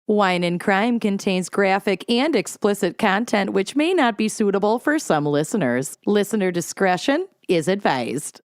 Wine and Crime contains graphic and explicit content which may not be suitable for some listeners. Listener discretion is advised.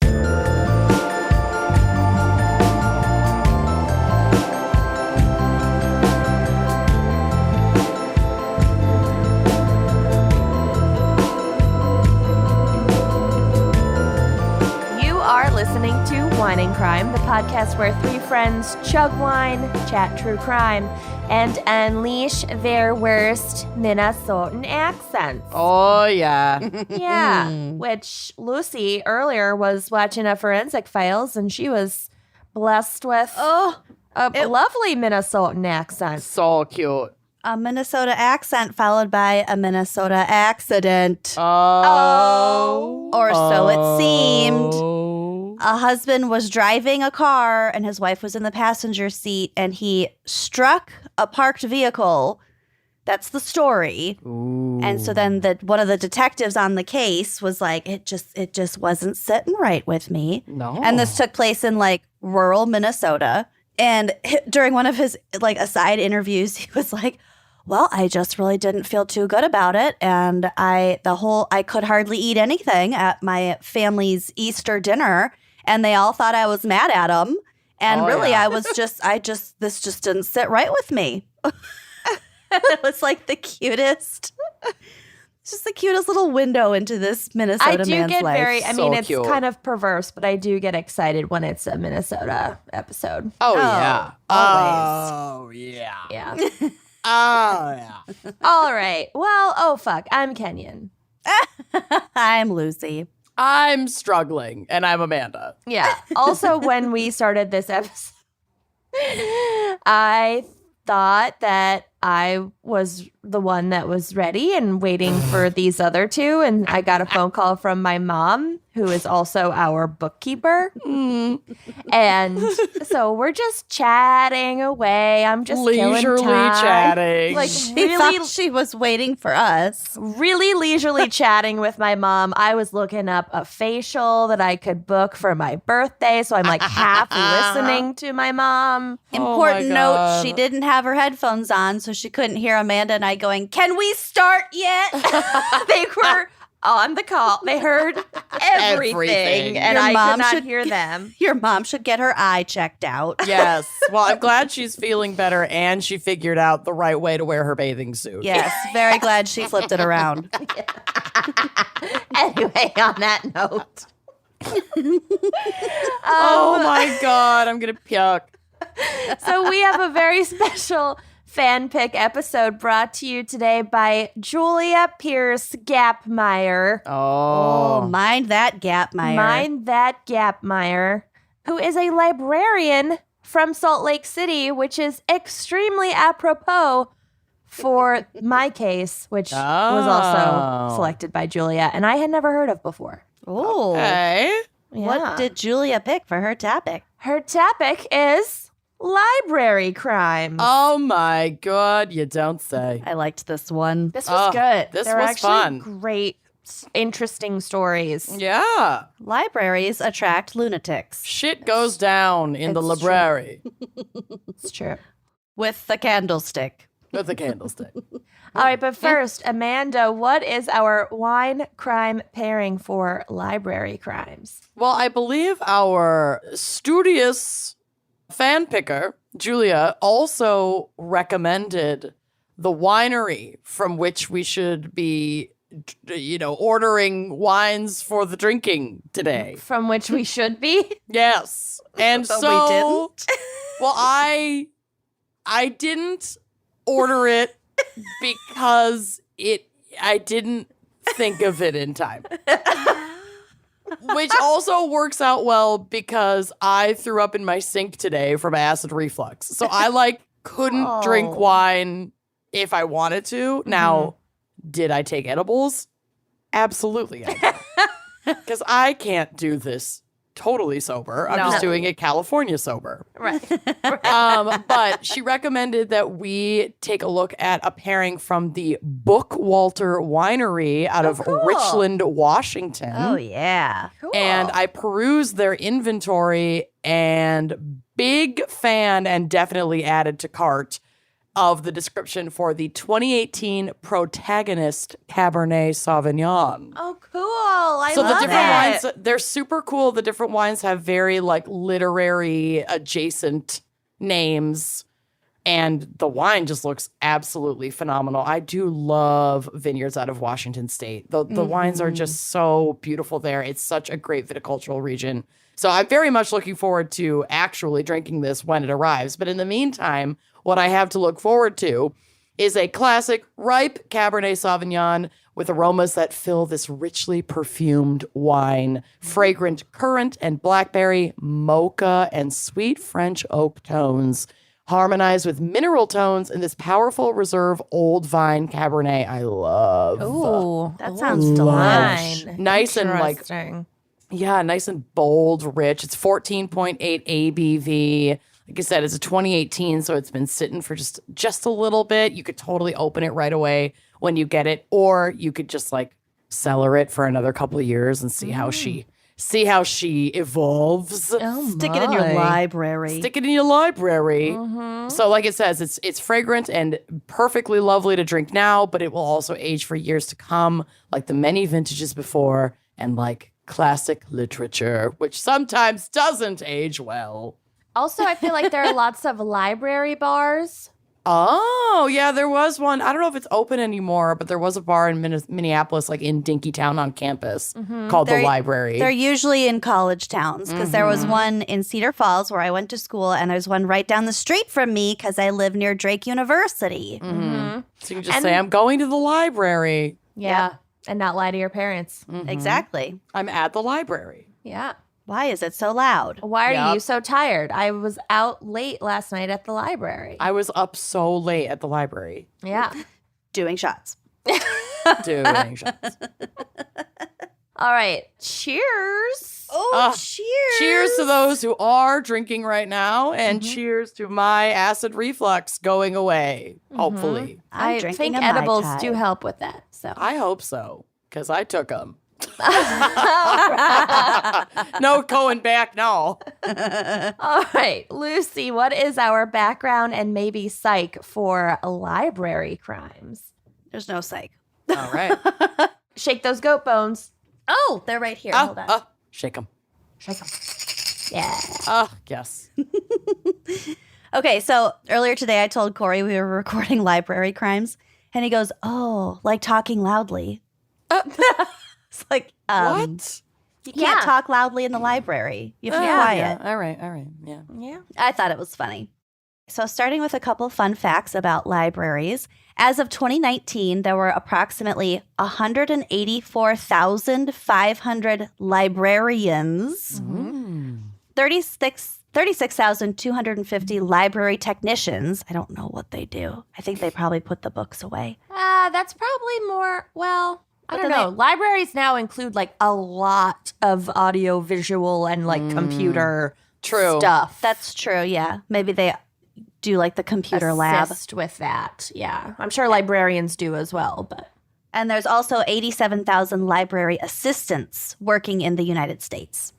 Listening to Wine and Crime, the podcast where three friends chug wine, chat true crime, and unleash their worst Minnesotan accents. Oh, yeah. Yeah, which Lucy earlier was watching a Forensic Files, and she was blessed with a lovely Minnesotan accent. So cute. A Minnesota accent followed by a Minnesota accident. Oh. Or so it seemed. A husband was driving a car and his wife was in the passenger seat and he struck a parked vehicle. That's the story. Ooh. And so then one of the detectives on the case was like, it just wasn't sitting right with me. No. And this took place in like rural Minnesota. And during one of his like aside interviews, he was like, well, I just really didn't feel too good about it. And I could hardly eat anything at my family's Easter dinner. And they all thought I was mad at them. And this just didn't sit right with me. It was like the cutest. Just the cutest little window into this Minnesota man's life. I do get it's cute. kind of perverse, but I do get excited when it's a Minnesota episode. Oh, yeah. Always. Oh, yeah. Yeah. Oh, yeah. All right. Well, oh, fuck. I'm Kenyon. I'm Lucy. I'm struggling, and I'm Amanda. Yeah. Also, when we started this episode, I thought that I was the one that was ready and waiting for these other two. And I got a phone call from my mom, who is also our bookkeeper. And so we're just chatting away. I'm just leisurely chatting. Like She thought she was waiting for us. really leisurely chatting with my mom. I was looking up a facial that I could book for my birthday. So I'm like half listening to my mom. Important my note, God. she didn't have her headphones on, so she couldn't hear Amanda and I going, "Can we start yet?" They were on the call. They heard everything. And Your I mom could not should- hear them. Your mom should get her eye checked out. Yes. Well, I'm glad she's feeling better, and she figured out the right way to wear her bathing suit. Yes, very glad she flipped it around. Anyway, on that note. Oh, my God. I'm going to puke. So we have a very special fan pick episode brought to you today by Julia Pierce Gapmeyer. Oh, mind that gap, Meyer. Mind that Gapmeyer, who is a librarian from Salt Lake City, which is extremely apropos for my case, which was also selected by Julia, and I had never heard of before. Oh, Hey. Yeah. what did Julia pick for her topic? Her topic is library crimes. Oh, my God. You don't say. I liked this one. This was Oh, good. this They were was actually fun. great, interesting stories. Yeah. Libraries attract lunatics Shit goes down in the It's true. library It's true. with the candlestick. with a candlestick. All right, but first, Amanda, what is our wine crime pairing for library crimes? Well, I believe our studious fan picker, Julia, also recommended the winery from which we should be, ordering wines for the drinking today. From which we should be? Yes. And But so, we didn't. well, I didn't order it because I didn't think of it in time. Which also works out well because I threw up in my sink today from acid reflux. So I couldn't drink wine if I wanted to. Now, did I take edibles? Absolutely I did. Because I can't do this totally sober. I'm just doing it California sober. Right. But she recommended that we take a look at a pairing from the Bookwalter Winery out of Richland, Washington. Oh, yeah. And I perused their inventory and big fan and definitely added to cart. of the description for the 2018 Protagonist Cabernet Sauvignon. Oh, cool. I So love the different it. wines, they're super cool. The different wines have very like literary adjacent names. And the wine just looks absolutely phenomenal. I do love vineyards out of Washington State. The wines are just so beautiful there. It's such a great viticultural region. So I'm very much looking forward to actually drinking this when it arrives. But in the meantime, what I have to look forward to is a classic ripe Cabernet Sauvignon with aromas that fill this richly perfumed wine, fragrant currant and blackberry, mocha, and sweet French oak tones, harmonized with mineral tones in this powerful reserve old vine Cabernet I love. Ooh, That sounds Lush. delish. Nice and like, Interesting. yeah, nice and bold, rich. It's 14.8 ABV. Like I said, it's a 2018, so it's been sitting for just a little bit. You could totally open it right away when you get it, or you could just like cellar it for another couple of years and see how she evolves. Oh, Stick it in your my. library. Stick it in your library. So, like it says, it's fragrant and perfectly lovely to drink now, but it will also age for years to come, like the many vintages before, and like classic literature, which sometimes doesn't age well. Also, I feel like there are lots of library bars. Oh, yeah, there was one. I don't know if it's open anymore, but there was a bar in Minneapolis, like in Dinkytown on campus, called the Library. They're usually in college towns because there was one in Cedar Falls where I went to school, and there's one right down the street from me because I live near Drake University. So you can just And- say, I'm going to the library. Yeah. And not lie to your parents. Exactly. I'm at the library. Yeah. Why is it so loud? Why are Yep. you so tired? I was out late last night at the library. I was up so late at the library Yeah. Doing shots. doing shots. All right. Cheers. Oh, cheers. Cheers to those who are drinking right now, and cheers to my acid reflux going away, hopefully. I'm I drinking think a Mai edibles Tai. do help with that. So I hope so, because I took them. No going back, no. all right, Lucy, what is our background and maybe psych for library crimes? There's no psych. All right. Shake those goat bones. Oh, they're right here. Hold on. Shake them. Shake them. Yeah. Yes. Okay, so earlier today I told Corey we were recording library crimes, and he goes, "Oh, like talking loudly." It's like, What? you can't talk loudly in the library. You have to be Yeah. quiet. All right. Yeah. Yeah. I thought it was funny. So, starting with a couple fun facts about libraries. As of 2019, there were approximately 184,500 librarians, 36,250 library technicians. I don't know what they do. I think they probably put the books away. That's probably more, well, I But don't then know. Libraries now include like a lot of audio visual and like computer True. stuff. That's true, yeah. Maybe they do like the computer lab. Assist with that. Yeah. I'm sure librarians do as well, but And there's also 87,000 library assistants working in the United States.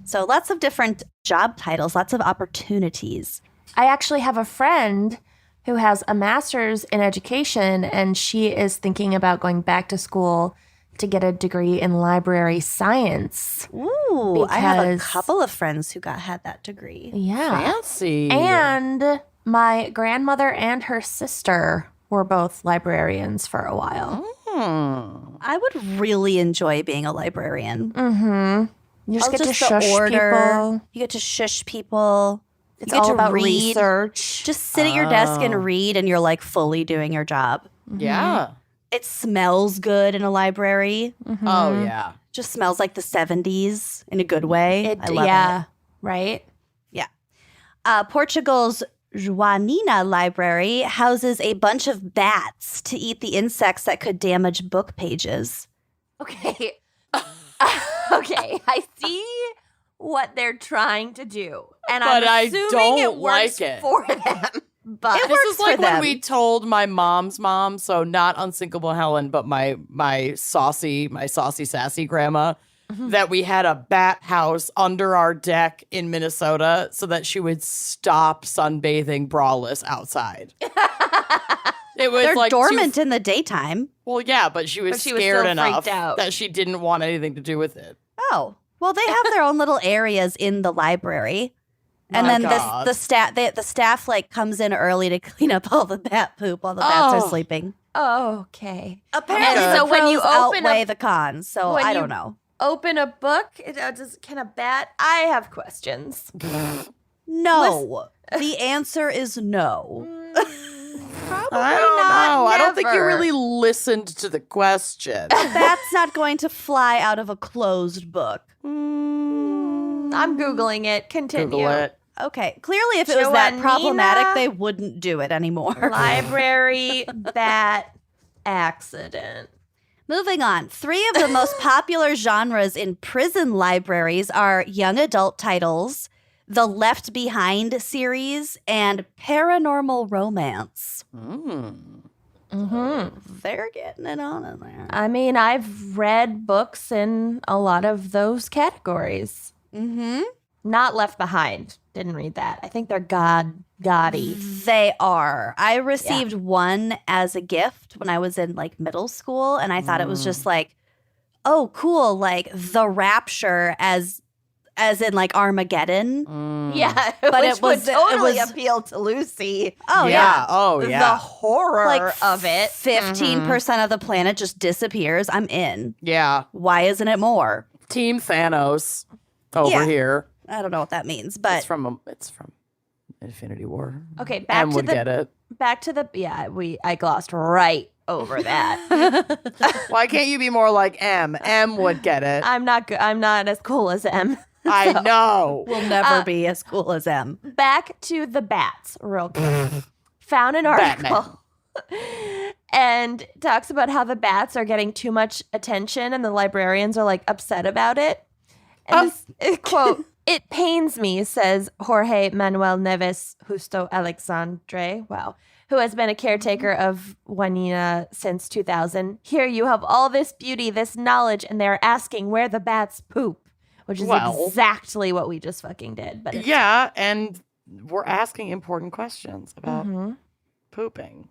So lots of different job titles, lots of opportunities. I actually have a friend who has a master's in education, and she is thinking about going back to school to get a degree in library science. Ooh, I have a Because- couple of friends who had that degree. Yeah. Fancy. And my grandmother and her sister were both librarians for a while. I would really enjoy being a librarian. You just Oh, get to the shush people. You get to shush people. It's you get all to about read. research. Just sit at your desk and read, and you're like fully doing your job. Yeah. It smells good in a library. Oh, yeah. Just smells like the 70s in a good way. I love yeah, it. right? Portugal's Joanina Library houses a bunch of bats to eat the insects that could damage book pages. Okay. Okay, I see what they're trying to do. And But I I'm assuming don't it works like it. for them. But It This works is like for when them. we told my mom's mom, so not Unsinkable Helen, but my saucy sassy grandma. that we had a bat house under our deck in Minnesota so that she would stop sunbathing braless outside. It was They're like dormant in the daytime. Well, yeah, but she was But she was scared still enough freaked out. that she didn't want anything to do with it. Oh, well, they have their own little areas in the library. And My then God. the staff like comes in early to clean up all the bat poop while the bats are Oh. sleeping. Okay. Apparently, And the so when you pros open outweigh a- the cons, so when I you- don't know. Open a book. Can a bat? I have questions. No, the answer is no. Probably I don't know. I don't think you never. really listened to the question. That's not going to fly out of a closed book. I'm Googling it. Continue. Google it. Okay, clearly, if it was that Joannina? problematic, they wouldn't do it anymore. Library bat accident. Moving on, 3 of the most popular genres in prison libraries are young adult titles, the Left Behind series, and paranormal romance. They're getting it on in there. I mean, I've read books in a lot of those categories. Mm-hmm. Not Left Behind. Didn't read that. I think they're gaudy. They are. I received one as a gift when I was in like middle school, and I thought it was just like, oh, cool, like The Rapture as in like Armageddon. Yeah, But which it was- would totally it was- appeal to Lucy. Oh yeah. Oh, The yeah. horror Like of it. 15% of the planet just disappears. I'm in. Yeah. Why isn't it more? Team Thanos over Yeah. here. I don't know what that means, but It's from Infinity War. Okay, back Em to would the get it. I glossed right over that. Why can't you be more like M? M would get it. I'm not as cool as M. I know. we'll never be as cool as them. Back to the bats, real quick. Found an article and talks about how the bats are getting too much attention and the librarians are like upset about it. And this quote, "It pains me," says Jorge Manuel Neves Justo Alexandre, wow, who has been a caretaker of Juanina since 2000. "Here you have all this beauty, this knowledge, and they're asking where the bats poop," which is Well. exactly what we just fucking did. But it's Yeah, and we're asking important questions about pooping.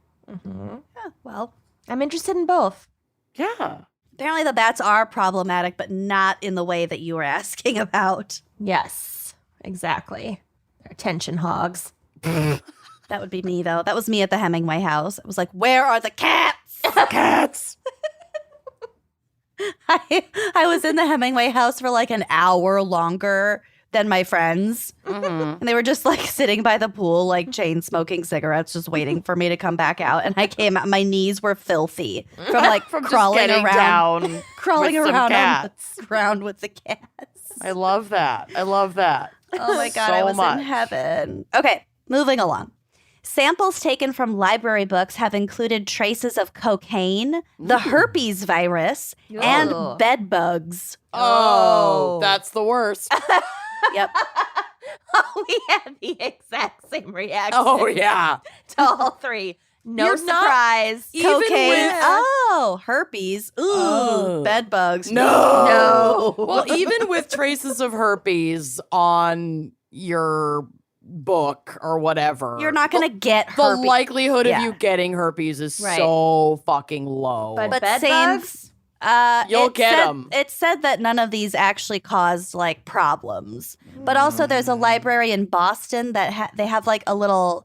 Well, I'm interested in both. Yeah. apparently the bats are problematic, but not in the way that you were asking about. Yes, exactly. They're attention hogs. That would be me, though. That was me at the Hemingway house. It was like, where are the cats? Cats. I was in the Hemingway house for like an hour longer than my friends. And they were just like sitting by the pool, like chain smoking cigarettes, just waiting for me to come back out. And I came out, my knees were filthy from like From crawling just getting around, down crawling with some around on cats. the ground with the cats. I love that. I love that. Oh my God, So I was much. in heaven. Okay, moving along. Samples taken from library books have included traces of cocaine, the herpes virus, and Ugh. bed bugs. Oh, that's the worst. Yep. We had the exact same reaction Oh, yeah. to all three. No You're not surprise. even Cocaine. with- Oh, herpes. Ooh, Oh. bed bugs. No. Well, even with traces of herpes on your book or whatever, You're not going to get the herpes. likelihood Yeah. of you getting herpes is Right. so fucking low. But But bed same- bugs? You'll it get said- 'em. It said that none of these actually caused like problems. But also, there's a library in Boston that they have like a little.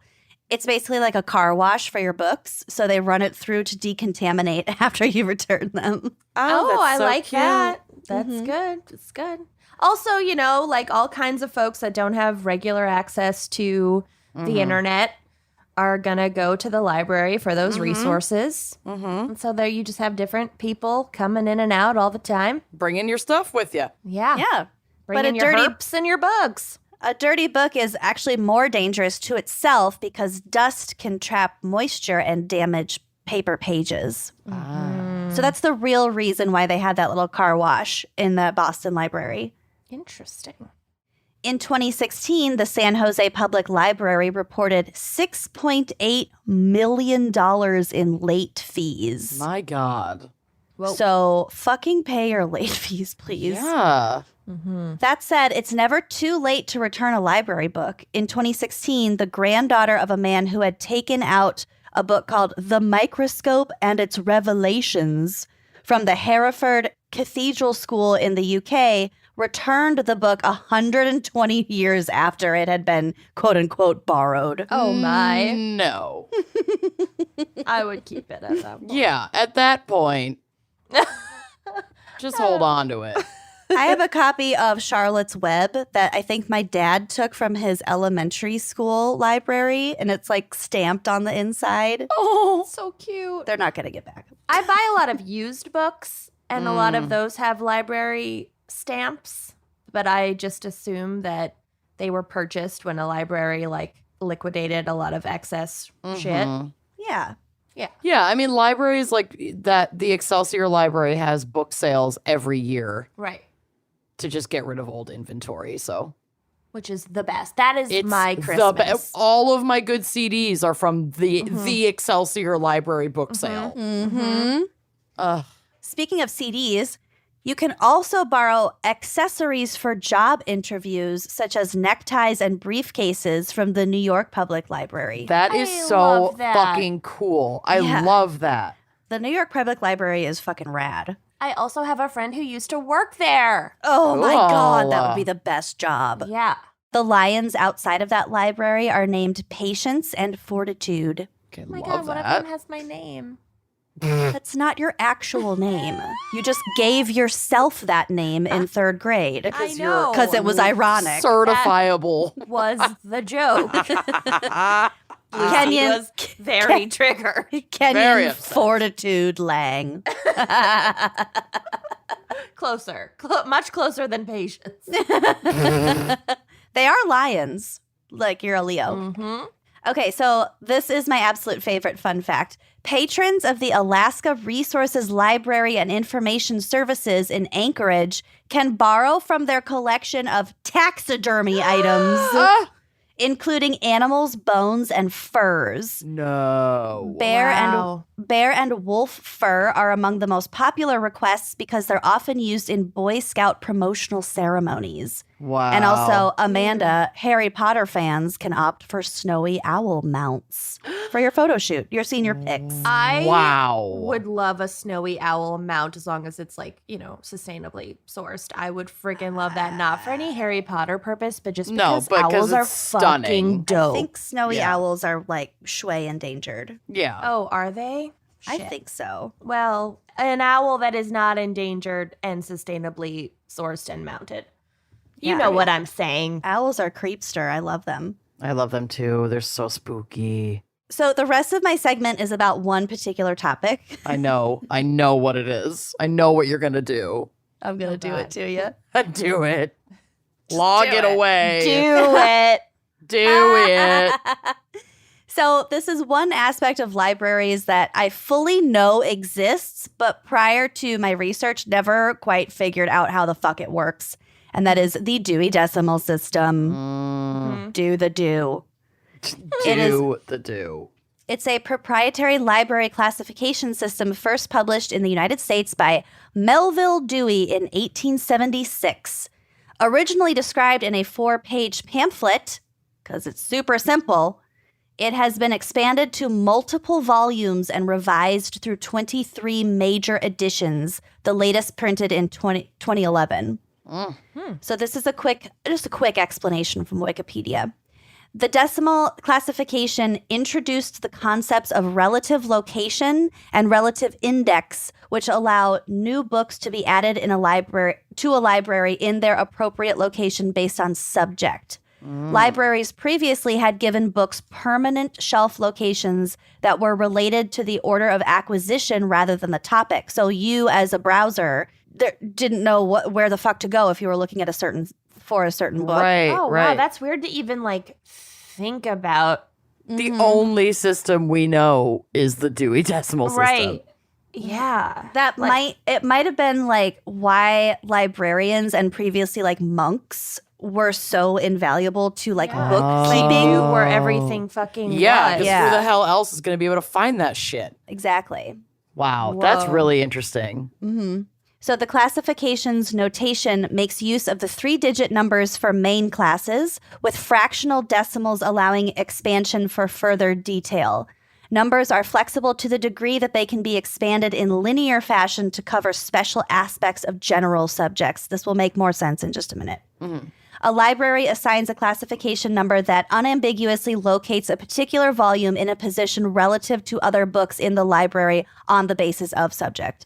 It's basically like a car wash for your books, so they run it through to decontaminate after you return them. Oh, that's I so like cute. that. That's good. It's good. Also, you know, like all kinds of folks that don't have regular access to the internet are gonna go to the library for those resources. And so there you just have different people coming in and out all the time. Bring in your stuff with you. Yeah. Yeah. Bring But in a your dirty- herps and your bugs. A dirty book is actually more dangerous to itself because dust can trap moisture and damage paper pages. So that's the real reason why they had that little car wash in the Boston Library. Interesting. In 2016, the San Jose Public Library reported $6.8 million in late fees. My God. Whoa. So fucking pay your late fees, please. Yeah. That said, it's never too late to return a library book. In 2016, the granddaughter of a man who had taken out a book called The Microscope and Its Revelations from the Hereford Cathedral School in the UK returned the book 120 years after it had been quote unquote borrowed. Oh my. No. I would keep it at that point. Yeah, at that point, just hold on to it. I have a copy of Charlotte's Web that I think my dad took from his elementary school library, and it's like stamped on the inside. Oh, so cute. They're not going to get back. I buy a lot of used books, and a lot of those have library stamps, but I just assume that they were purchased when a library like liquidated a lot of excess shit. Yeah. Yeah, I mean, libraries like that, the Excelsior Library has book sales every year Right. to just get rid of old inventory. So Which is the best. That is it's my the Christmas. all of my good CDs are from the Excelsior Library book sale. Ugh. Speaking of CDs, you can also borrow accessories for job interviews, such as neckties and briefcases from the New York Public Library. That is I so love that. fucking cool. I Yeah. love that. The New York Public Library is fucking rad. I also have a friend who used to work there. Oh my God, that Cool. would be the best job. Yeah. The lions outside of that library are named Patience and Fortitude. Okay, Oh my love God, one of that. them has my name. That's not your actual name. You just gave yourself that name in third grade. I know. Because it was ironic. Certifiable. Was the joke. Kenyon, was very triggered. Very Kenyon upset. Fortitude Lang. Closer. Much closer than patience. They are lions. Like you're a Leo. Mm-hmm. Okay, so this is my absolute favorite fun fact. Patrons of the Alaska Resources Library and Information Services in Anchorage can borrow from their collection of taxidermy items, including animals' bones and furs. No. Wow. Bear and wolf fur are among the most popular requests because they're often used in Boy Scout promotional ceremonies. Wow. And also, Amanda, Harry Potter fans can opt for snowy owl mounts for your photo shoot, your senior pics. I Wow. would love a snowy owl mount as long as it's like, sustainably sourced. I would freaking love that. Not for any Harry Potter purpose, but just No, because but 'cause owls are it's stunning. fucking I dope. think snowy Yeah. owls are like shui endangered. Yeah. Oh, are they? I Shit. think so. Well, an owl that is not endangered and sustainably sourced and mounted. You Yeah, know I- what I'm saying. Owls are creepster. I love them. I love them too. They're so spooky. So the rest of my segment is about one particular topic. I know. I know what it is. I know what you're going to do. I'm going to do it to you. Do it. Log do it it. away. Do it. Do it. So this is one aspect of libraries that I fully know exists, but prior to my research, never quite figured out how the fuck it works. And that is the Dewey Decimal System. Do the do. It is- Do the do. It's a proprietary library classification system first published in the United States by Melville Dewey in 1876. Originally described in a 4-page pamphlet, because it's super simple, it has been expanded to multiple volumes and revised through 23 major editions, the latest printed in 2011. So this is just a quick explanation from Wikipedia. The decimal classification introduced the concepts of relative location and relative index, which allow new books to be added in a library in their appropriate location based on subject. Libraries previously had given books permanent shelf locations that were related to the order of acquisition rather than the topic. So you, as a browser, didn't know where the fuck to go if you were looking at a certain book. Right, Oh, right. wow. That's weird to even think about. The only system we know is the Dewey Decimal System. Right. Yeah. That might have been why librarians and previously monks were so invaluable to They bookkeeping. knew where everything fucking Yeah, was. because who the hell else is going to be able to find that shit? Exactly. Wow, that's Whoa. really interesting. So the classification's notation makes use of the 3-digit numbers for main classes, with fractional decimals allowing expansion for further detail. Numbers are flexible to the degree that they can be expanded in linear fashion to cover special aspects of general subjects. This will make more sense in just a minute. A library assigns a classification number that unambiguously locates a particular volume in a position relative to other books in the library on the basis of subject.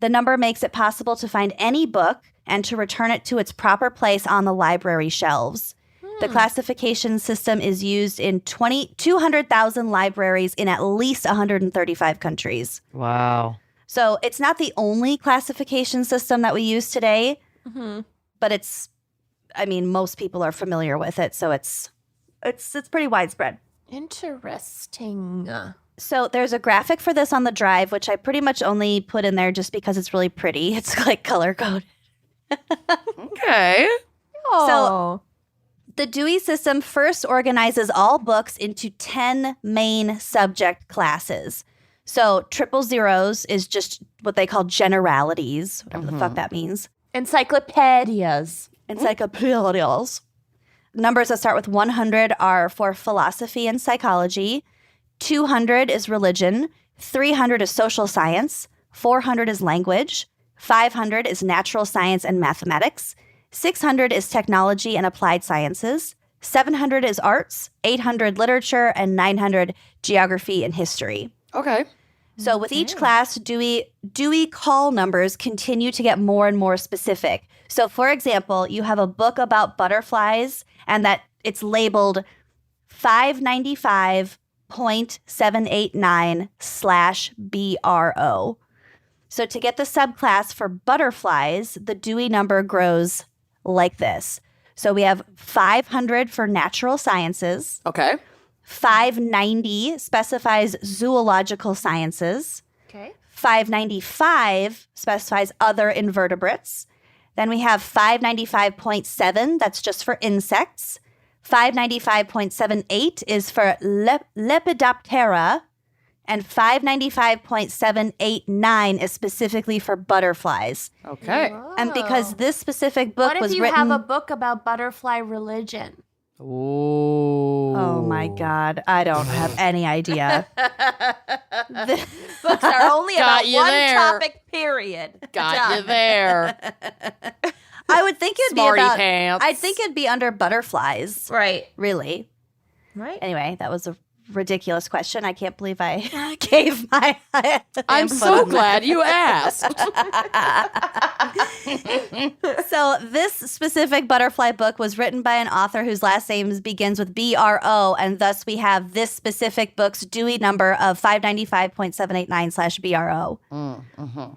The number makes it possible to find any book and to return it to its proper place on the library shelves. The classification system is used in 200,000 libraries in at least 135 countries. Wow. So it's not the only classification system that we use today, but most people are familiar with it, so it's pretty widespread. Interesting. So there's a graphic for this on the drive, which I pretty much only put in there just because it's really pretty. It's like color coded. Okay. Oh. The Dewey System first organizes all books into 10 main subject classes. So 000s is just what they call generalities, whatever the fuck that means. Encyclopedias. Encyclopedias. Numbers that start with 100 are for philosophy and psychology. 200 is religion. 300 is social science. 400 is language. 500 is natural science and mathematics. 600 is technology and applied sciences. 700 is arts. 800 literature. And 900 geography and history. Okay. So with each class, Dewey call numbers continue to get more and more specific. So for example, you have a book about butterflies and that it's labeled 595.789/BRO. So to get the subclass for butterflies, the Dewey number grows like this. So we have 500 for natural sciences. Okay. 590 specifies zoological sciences. Okay. 595 specifies other invertebrates. Then we have 595.7, that's just for insects. 595.78 is for Lepidoptera. And 595.789 is specifically for butterflies. Okay. And because this specific book What if was you written... have a book about butterfly religion? Ooh. Oh my God, I don't have any idea. Books are only Got about you one there. topic, period. Got Done. you there. I would think it'd Smarty be about... pants. I think it'd be under butterflies, Right. really. Right. Anyway, that was a ridiculous question. I can't believe I gave my I'm input so on glad you asked. that. So this specific butterfly book was written by an author whose last name begins with BRO, and thus we have this specific book's Dewey number of 595.789/BRO.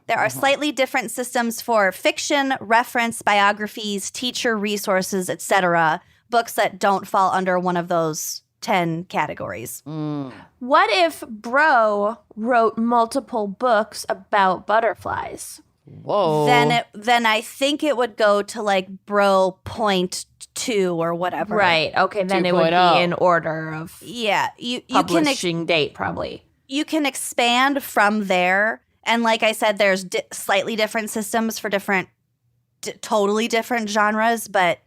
There are slightly different systems for fiction, reference, biographies, teacher resources, etc. Books that don't fall under one of those 10 categories. What if Bro wrote multiple books about butterflies? Whoa. Then I think it would go to like Bro Point 2 or whatever. Right. Okay. Then it would 2.0. be in order of Yeah, you can publishing date, probably. you can expand from there, and like I said, there's slightly different systems for different, totally different genres. But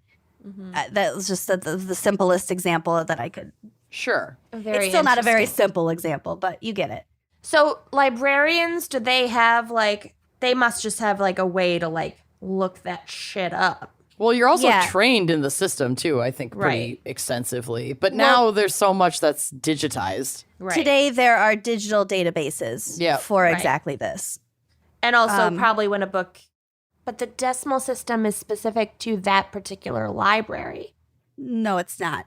that was just the simplest example that I could. Sure. Very It's still not a very interesting. simple example, but you get it. So librarians, do they have like? They must just have like a way to like look that shit up. Well, you're also Yeah. trained in the system too, I think, pretty Right. extensively. But now there's so much that's digitized. Right. Today there are digital databases Yeah. for Right. exactly this. And also probably when a book, but the decimal system is specific to that particular library. No, it's not.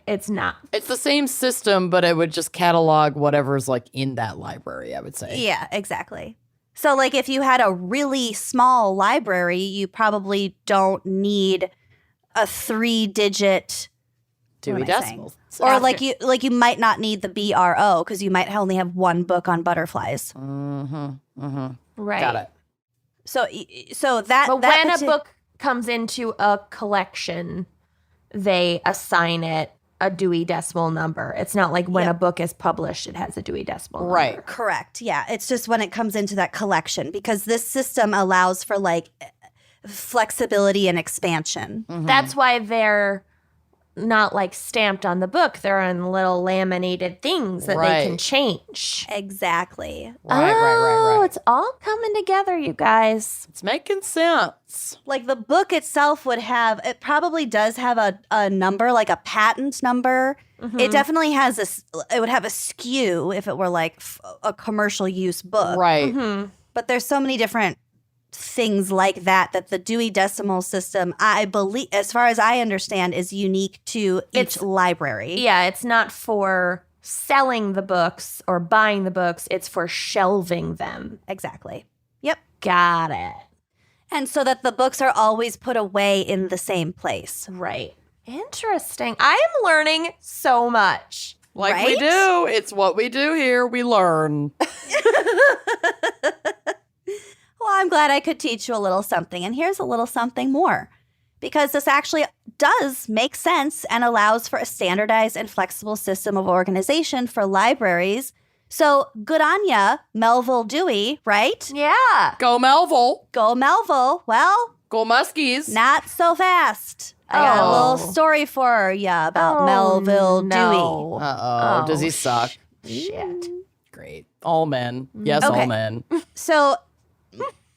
It's not. It's the same system, but it would just catalog whatever's like in that library, I would say. Yeah, exactly. So, like, if you had a really small library, you probably don't need a 3-digit Dewey what am I Decimal. or like you might not need the BRO because you might only have one book on butterflies. Right. Got it. So that But that when a book comes into a collection, they assign it a Dewey Decimal number. It's not like when a book is published, it has a Dewey Decimal number. Right. Correct. Yeah. It's just when it comes into that collection, because this system allows for like flexibility and expansion. That's why they're not like stamped on the book. They're on little laminated things that they can change. Exactly. Oh, it's all coming together, you guys. It's making sense. Like the book itself would have, it probably does have a number, like a patent number. It definitely has it would have a SKU if it were like a commercial use book. Right. But there's so many different things like that the Dewey Decimal System, I believe, as far as I understand, is unique to each library. Yeah, it's not for selling the books or buying the books. It's for shelving them. Exactly. Yep. Got it. And so that the books are always put away in the same place. Right. Interesting. I am learning so much. Like we Right? do. It's what we do here. We learn. Well, I'm glad I could teach you a little something. And here's a little something more. Because this actually does make sense and allows for a standardized and flexible system of organization for libraries. So good on ya, Melville Dewey, right? Yeah. Go Melville. Go Melville. Well, Go Muskies. not so fast. I got a Oh. little story for ya about Melville no. Uh-oh. Does he suck? Shit. Great. All men. Yes, Okay. all men. Dewey. So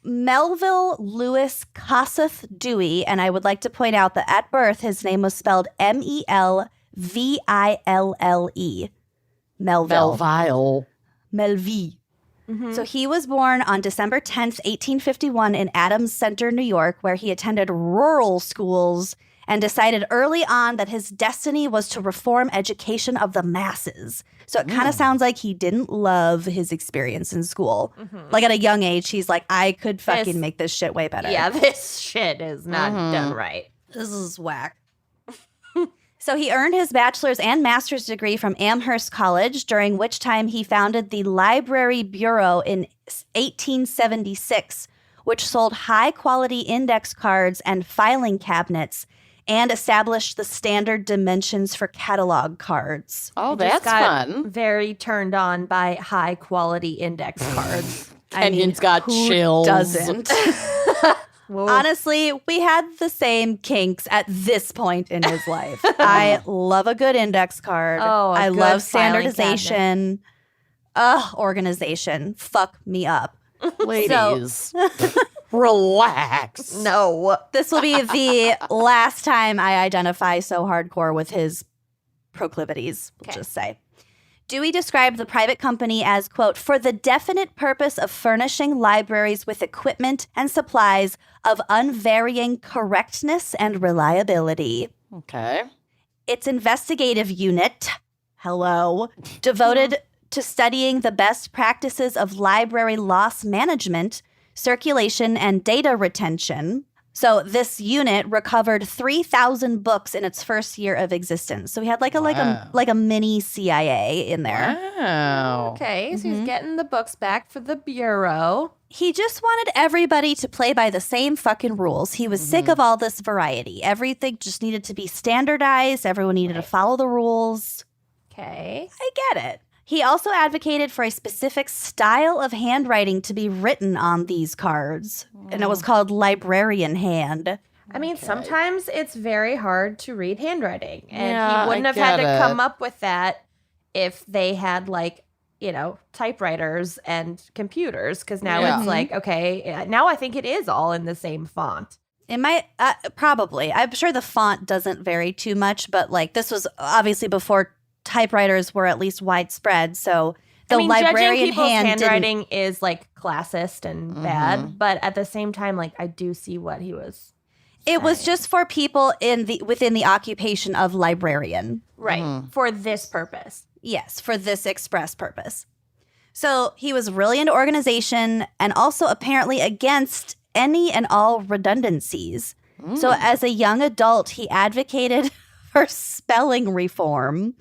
Melville Lewis Kossuth Dewey, and I would like to point out that at birth his name was spelled Melville. Melville. Melville. Melville. So he was born on December 10th, 1851 in Adams Center, New York, where he attended rural schools and decided early on that his destiny was to reform education of the masses. So it kind of sounds like he didn't love his experience in school. Like at a young age, he's like, I could fucking make this shit way better. Yeah, this shit is not done right. This is whack. So he earned his bachelor's and master's degree from Amherst College, during which time he founded the Library Bureau in 1876, which sold high-quality index cards and filing cabinets and established the standard dimensions for catalog cards. Oh, Just that's got fun. very turned on by high quality index cards. Kenyon's got chills. Doesn't. Honestly, we had the same kinks at this point in his life. I love a good index card. Oh, a I good love filing standardization. Organization. Fuck me up. Ladies, relax. No. This will be the last time I identify so hardcore with his proclivities, we'll just say. Dewey described the private company as, quote, for the definite purpose of furnishing libraries with equipment and supplies of unvarying correctness and reliability. Okay. Its investigative unit, devoted to studying the best practices of library loss management, circulation, and data retention. So this unit recovered 3,000 books in its first year of existence. So we had like a mini CIA in there. Wow. Okay, so he's getting the books back for the Bureau. He just wanted everybody to play by the same fucking rules. He was sick of all this variety. Everything just needed to be standardized. Everyone needed to follow the rules. Okay. I get it. He also advocated for a specific style of handwriting to be written on these cards, and it was called librarian hand. I mean, sometimes it's very hard to read handwriting. And Yeah, he wouldn't I have had get to it. come up with that if they had, like, you know, typewriters and computers. Because now Yeah. it's like, okay, now I think it is all in the same font. It might, probably. I'm sure the font doesn't vary too much, but like this was obviously before typewriters were at least widespread. So the judging librarian people's hand didn't. handwriting is like classist and bad, but at the same time, like I do see what he was. It was just for people within the occupation of librarian. Right. For this purpose. Yes, for this express purpose. So he was really into organization and also apparently against any and all redundancies. So as a young adult, he advocated for spelling reform.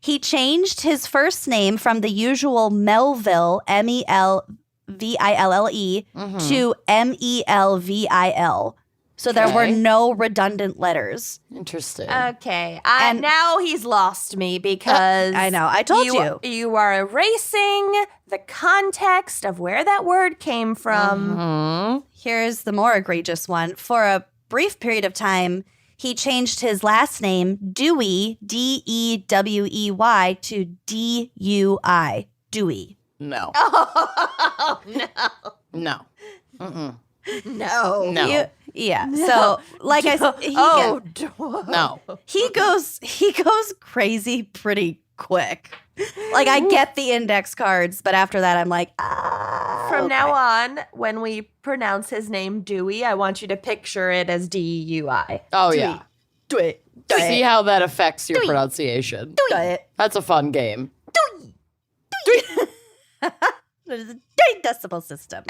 He changed his first name from the usual Melville, Melville, to Melvil. So there were Okay. no redundant letters. Interesting. Okay. And- Now he's lost me because I know. I told you. You are erasing the context of where that word came from. Mhm. Here's the more egregious one. For a brief period of time, he changed his last name, Dewey, Dewey, to Dui, Dewey. No. Oh, no. No. Mm-mm. No. No. Yeah. So, like I said, No. he goes crazy pretty quick. Like I get the index cards, but after that, I'm like, From now on, when we pronounce his name Dewey, I want you to picture it as Dui. Oh, yeah. Dewey. See how that affects your pronunciation. That's a fun game. Decimal system.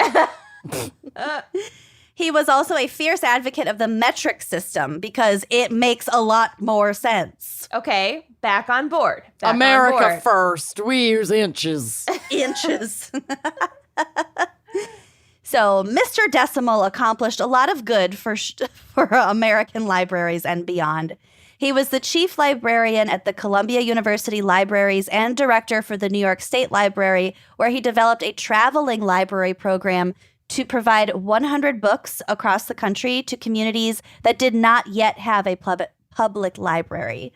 He was also a fierce advocate of the metric system because it makes a lot more sense. Okay, back on board. Back on America board. first. We use inches. Inches. So, Mr. Decimal accomplished a lot of good for American libraries and beyond. He was the chief librarian at the Columbia University Libraries and director for the New York State Library, where he developed a traveling library program to provide 100 books across the country to communities that did not yet have a public library.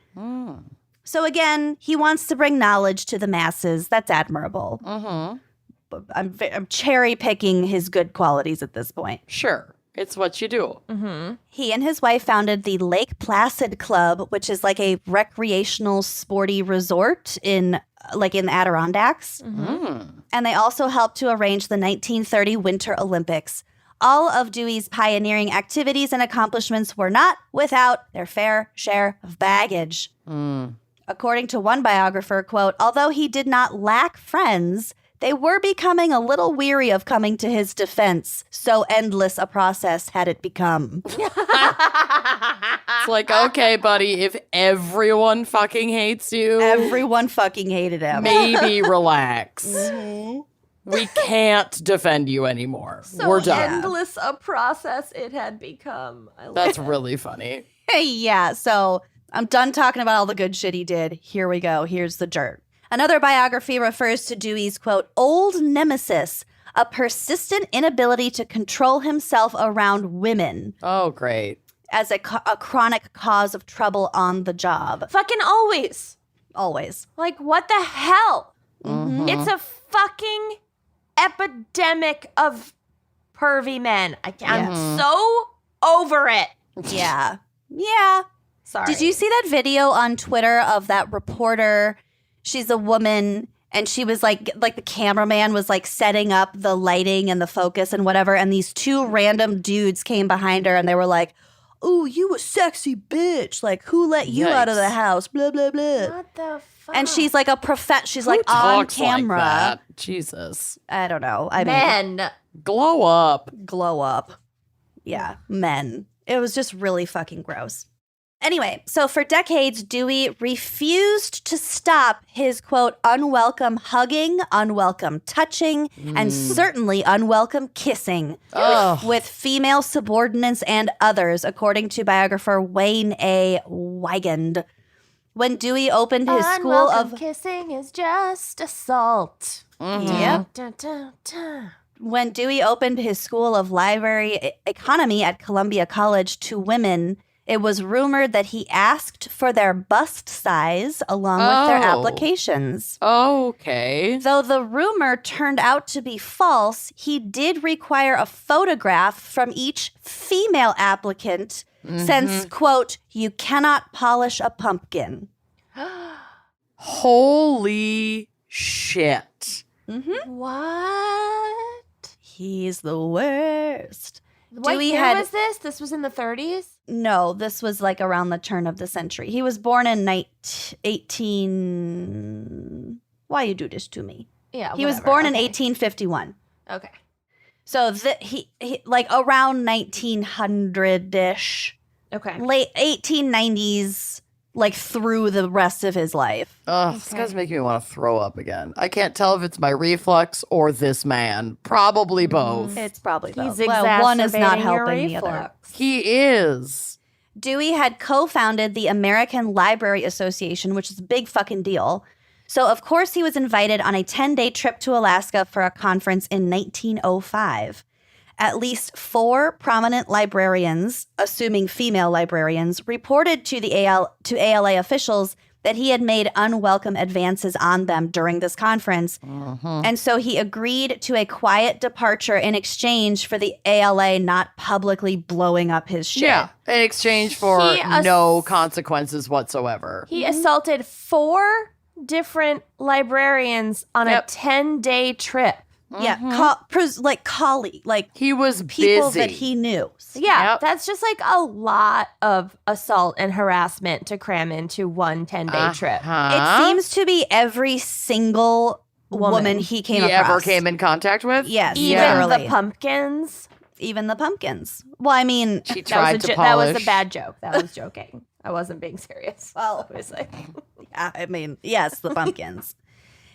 So again, he wants to bring knowledge to the masses. That's admirable. Mm-hmm. I'm cherry picking his good qualities at this point. Sure. It's what you do. Mm-hmm. He and his wife founded the Lake Placid Club, which is like a recreational sporty resort in the Adirondacks. Mm. And they also helped to arrange the 1930 Winter Olympics. All of Dewey's pioneering activities and accomplishments were not without their fair share of baggage. Mm. According to one biographer, quote, although he did not lack friends, they were becoming a little weary of coming to his defense. So endless a process had it become. It's like, okay, buddy, if everyone fucking hates you, Everyone fucking hated him. maybe relax. Mhm. We can't defend you anymore. So We're done. endless a process it had become. I love That's it. really funny. Yeah, so I'm done talking about all the good shit he did. Here we go. Here's the dirt. Another biography refers to Dewey's, quote, old nemesis, a persistent inability to control himself around women Oh, great. as a chronic cause of trouble on the job. Fucking always. Always. Like, what the hell? Mhm. It's a fucking epidemic of pervy men. I'm Yeah. so over it. Yeah. Yeah. Sorry. Did you see that video on Twitter of that reporter? She's a woman, and she was like the cameraman was like setting up the lighting and the focus and whatever, and these two random dudes came behind her and they were like, "Oh, you a sexy bitch! Like, who let you out of the Yikes. house?" Blah blah blah. What the fuck? And she's like she's Who like on talks like camera. that? Jesus. I don't know. I mean, men. Glow up. glow up. Yeah, men. It was just really fucking gross. Anyway, so for decades, Dewey refused to stop his, quote, unwelcome hugging, unwelcome touching, and certainly unwelcome kissing Ugh. with female subordinates and others, according to biographer Wayne A. Weigand. When Dewey opened his school Unwelcome of... kissing is just assault. Mhm. Yep. Dun, dun, dun. When Dewey opened his school of library economy at Columbia College to women, it was rumored that he asked for their bust size along with their Oh. applications. Okay. Though the rumor turned out to be false, he did require a photograph from each female applicant since, quote, you cannot polish a pumpkin. Holy shit. What? He's the worst. What Dewey year had- was this? This was in the 30s? No, this was like around the turn of the century. He was born in 18... Why you do this to me? Yeah. He was whatever. born in Okay. 1851. Okay. So he like around 1900-ish, Okay. late 1890s, like through the rest of his life. Ugh, this guy's making me want to throw up again. I can't tell if it's my reflux or this man. Probably both. It's probably both. He's Well, one is not exacerbating your helping the other. reflux. He is. Dewey had co-founded the American Library Association, which is a big fucking deal. So, of course, he was invited on a 10-day trip to Alaska for a conference in 1905. At least 4 prominent librarians, assuming female librarians, reported to the ALA officials that he had made unwelcome advances on them during this conference. And so he agreed to a quiet departure in exchange for the ALA not publicly blowing up his shit. Yeah. In exchange for no consequences whatsoever. He assaulted 4 different librarians on a 10-day trip. Yeah, colleague, like He was people busy. that he knew. Yeah, Yep. that's just like a lot of assault and harassment to cram into one 10-day trip. It seems to be every single woman he came he across. ever came in contact with? Yes, Even literally. the pumpkins. Even the pumpkins. Well, I mean, She That tried was, to that was polish. a bad joke. That was joking. I wasn't being serious. well, Obviously. I mean, yes, the pumpkins.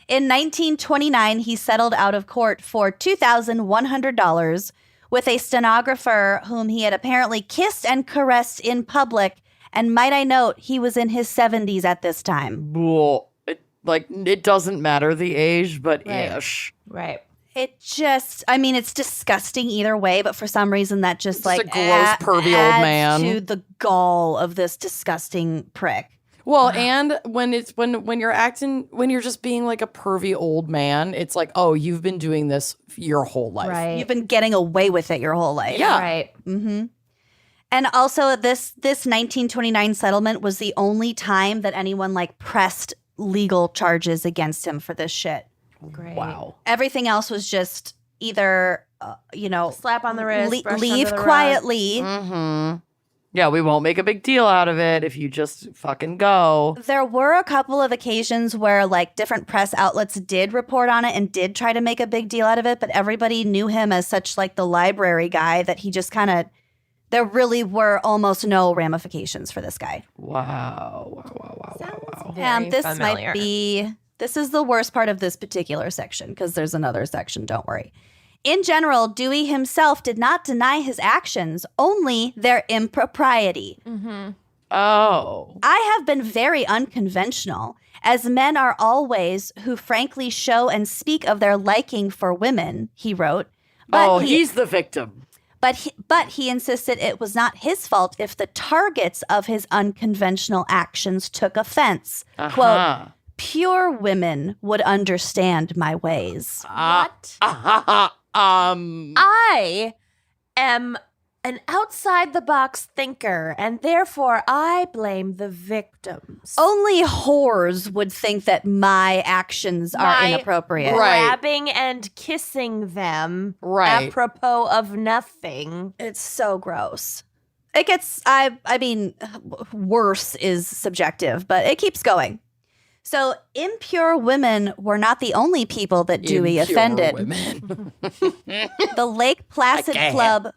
In 1929, he settled out of court for $2,100 with a stenographer whom he had apparently kissed and caressed in public. And might I note, he was in his 70s at this time. Well, it doesn't matter the age, but Right. ish. Right. It just, I mean, it's disgusting either way, but for some reason that just Just like a gross, pervy old adds man. to the gall of this disgusting prick. Well, and when you're just being like a pervy old man, it's like, oh, you've been doing this your whole life. Right. You've been getting away with it your whole life. Yeah. Right. Mm-hmm. And also, this 1929 settlement was the only time that anyone like pressed legal charges against him for this shit. Great. Wow. Everything else was just either, Slap on the wrist. brush leave under the rug. quietly. Mm-hmm. Yeah, we won't make a big deal out of it if you just fucking go. There were a couple of occasions where like different press outlets did report on it and did try to make a big deal out of it, but everybody knew him as such like the library guy that he just kind of, there really were almost no ramifications for this guy. Wow. Sounds And very this familiar. might be, this is the worst part of this particular section because there's another section, don't worry. In general, Dewey himself did not deny his actions, only their impropriety. Oh. I have been very unconventional, as men are always who frankly show and speak of their liking for women, he wrote. But He's the victim. But he insisted it was not his fault if the targets of his unconventional actions took offense. Quote, Uh-huh. pure women would understand my ways. What? I am an outside the box thinker, and therefore I blame the victims. Only whores would think that my actions are My inappropriate. Right. Grabbing and kissing them Right. apropos of nothing. It's so gross. It gets, I mean, worse is subjective, but it keeps going. So impure women were not the only people that Dewey Impure offended. women. The Lake Placid can't. Club,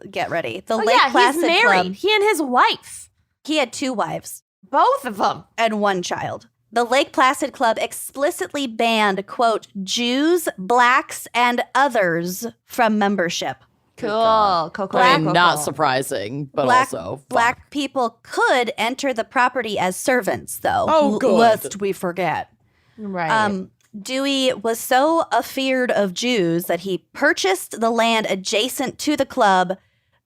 get ready. The Oh, Lake yeah, Placid he's married. Club, He and his wife. he had 2 wives Both of them. and 1 child. The Lake Placid Club explicitly banned, quote, Jews, blacks, and others from membership. Cool. Cool. I mean, not surprising, but also fuck. Black people could enter the property as servants, though. Oh, good. Lest we forget. Right. Dewey was so afeared of Jews that he purchased the land adjacent to the club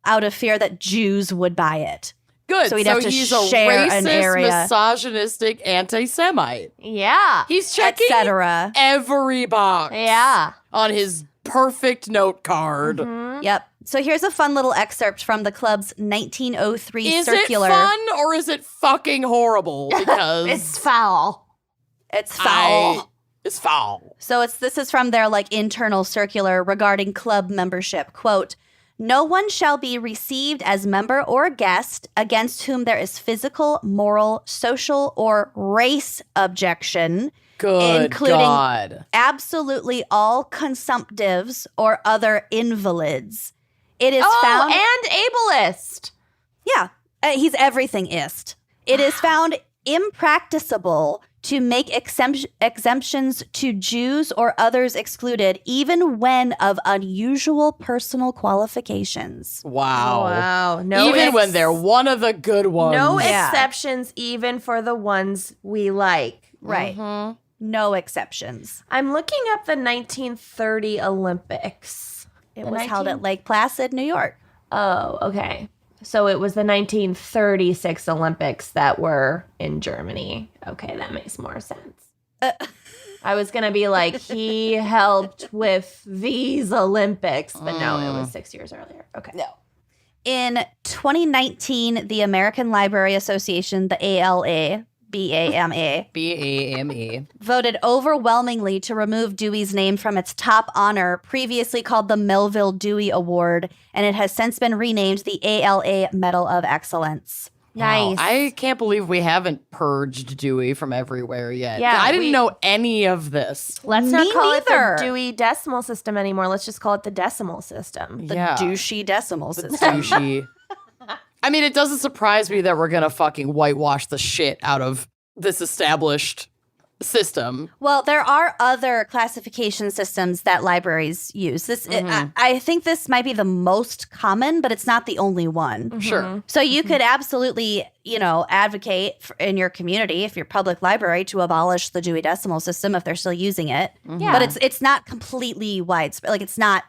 out of fear that Jews would buy it. Good. So he'd have to he's share a an racist, area. misogynistic, anti-Semite. yeah. He's checking Etc. every box Yeah. on his perfect note card. Yep. So here's a fun little excerpt from the club's 1903 Is circular. it fun or is it fucking horrible? Because It's foul. It's foul. It's foul. So this is from their like internal circular regarding club membership. Quote, no one shall be received as member or guest against whom there is physical, moral, social, or race objection, Good including God. absolutely all consumptives or other invalids. It is found. and ableist. Yeah, he's everything ist. It is found impracticable to make exemptions to Jews or others excluded, even when of unusual personal qualifications. Wow. Wow. No Even when they're one of the good ones. No Yeah. exceptions, even for the ones we like. Right. Mhm. No exceptions. I'm looking up the 1930 Olympics. It The was held 19 at Lake Placid, New York. Oh, okay. So it was the 1936 Olympics that were in Germany. Okay, that makes more sense. I was going to be like, he helped with these Olympics, but no, it was 6 years earlier. Okay. No. In 2019, the American Library Association, the ALA, BAMA, BAME. voted overwhelmingly to remove Dewey's name from its top honor, previously called the Melville Dewey Award, and it has since been renamed the ALA Medal of Excellence. Wow. Nice. I can't believe we haven't purged Dewey from everywhere yet. Yeah, I didn't we- know any of this. Let's Me not call neither. it the Dewey Decimal System anymore. Let's just call it the Decimal System. The Yeah. douchey decimal system. Douchey. I mean, it doesn't surprise me that we're going to fucking whitewash the shit out of this established system. Well, there are other classification systems that libraries use. I think this might be the most common, but it's not the only one. Sure. So you could absolutely, advocate in your community, if your public library, to abolish the Dewey Decimal System if they're still using it. Yeah. But it's not completely widespread. Like it's not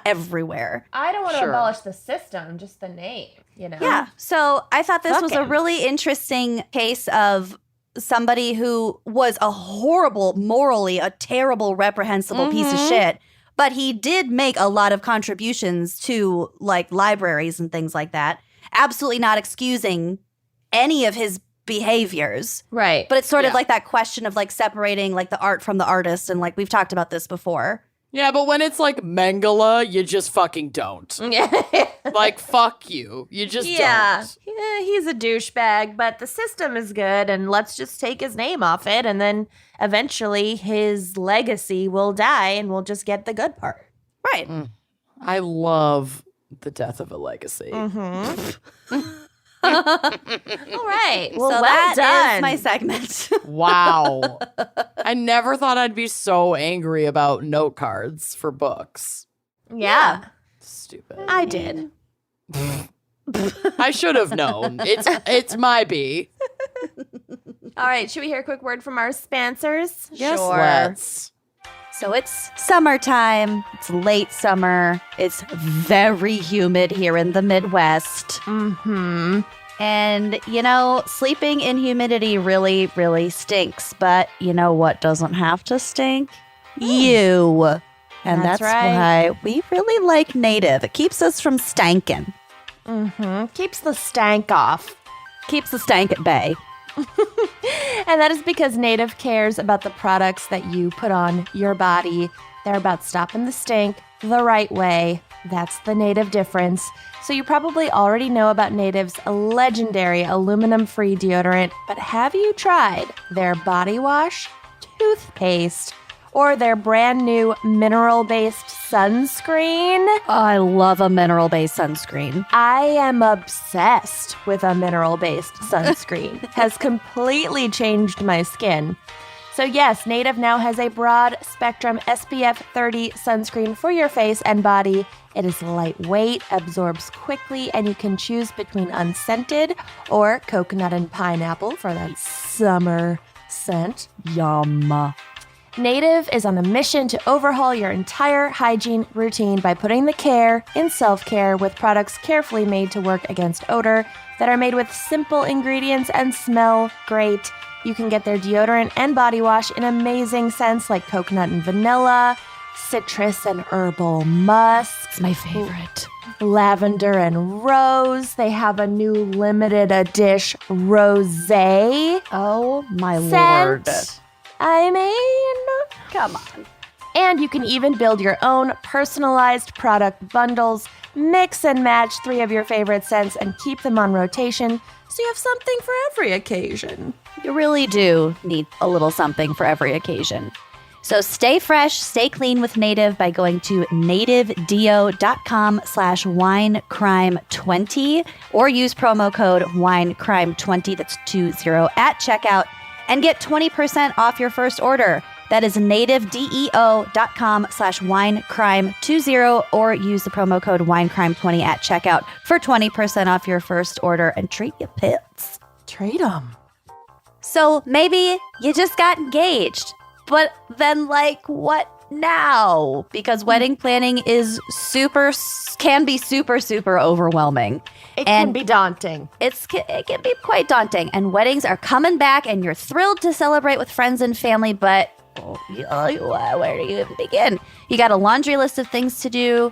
everywhere. I don't want to Sure. abolish the system, just the name, Yeah. So I thought this Fuck was a him. really interesting case of somebody who was a horrible, morally, a terrible, reprehensible piece of shit. But he did make a lot of contributions to like libraries and things like that. Absolutely not excusing any of his behaviors. Right. But it's sort of Yeah. like that question of like separating like the art from the artist. And like we've talked about this before. Yeah, but when it's like Mengele, you just fucking don't. yeah. Like, fuck you. You just don't. Yeah, he's a douchebag, but the system is good, and let's just take his name off it, and then eventually his legacy will die, and we'll just get the good part. Right. I love the death of a legacy. All right. Well, so well that done. is my segment. Wow. I never thought I'd be so angry about note cards for books. Yeah, Stupid. I did. I should have known. It's my B. All right. Should we hear a quick word from our sponsors? Yes, Sure. let's. So it's summertime. It's late summer. It's very humid here in the Midwest. Mm-hmm. And, sleeping in humidity really, really stinks. But you know what doesn't have to stink? You. And That's that's right. why we really like Native. It keeps us from stanking. Mm-hmm. Keeps the stank off. Keeps the stank at bay. And that is because Native cares about the products that you put on your body. They're about stopping the stink the right way. That's the Native difference. So you probably already know about Native's legendary aluminum-free deodorant, but have you tried their body wash, toothpaste, or their brand new mineral-based sunscreen? I love a mineral-based sunscreen. I am obsessed with a mineral-based sunscreen. Has completely changed my skin. So yes, Native now has a broad spectrum SPF 30 sunscreen for your face and body. It is lightweight, absorbs quickly, and you can choose between unscented or coconut and pineapple for that summer scent. Yum. Native is on a mission to overhaul your entire hygiene routine by putting the care in self-care with products carefully made to work against odor that are made with simple ingredients and smell great. You can get their deodorant and body wash in amazing scents like coconut and vanilla, citrus and herbal musk, It's my favorite. lavender and rose. They have a new limited edition rosé Oh, my scent. Lord. I mean... Come on. And you can even build your own personalized product bundles, mix and match 3 of your favorite scents, and keep them on rotation so you have something for every occasion. You really do need a little something for every occasion. So stay fresh, stay clean with Native by going to nativedeo.com/winecrime20 or use promo code winecrime20, that's 20, at checkout and get 20% off your first order. That is nativedeo.com/winecrime20 or use the promo code winecrime20 at checkout for 20% off your first order and treat your pets. Trade them. So maybe you just got engaged, but then like what now? Because wedding planning can be super overwhelming. It can be daunting. It can be quite daunting, and weddings are coming back and you're thrilled to celebrate with friends and family, but where do you even begin? You got a laundry list of things to do,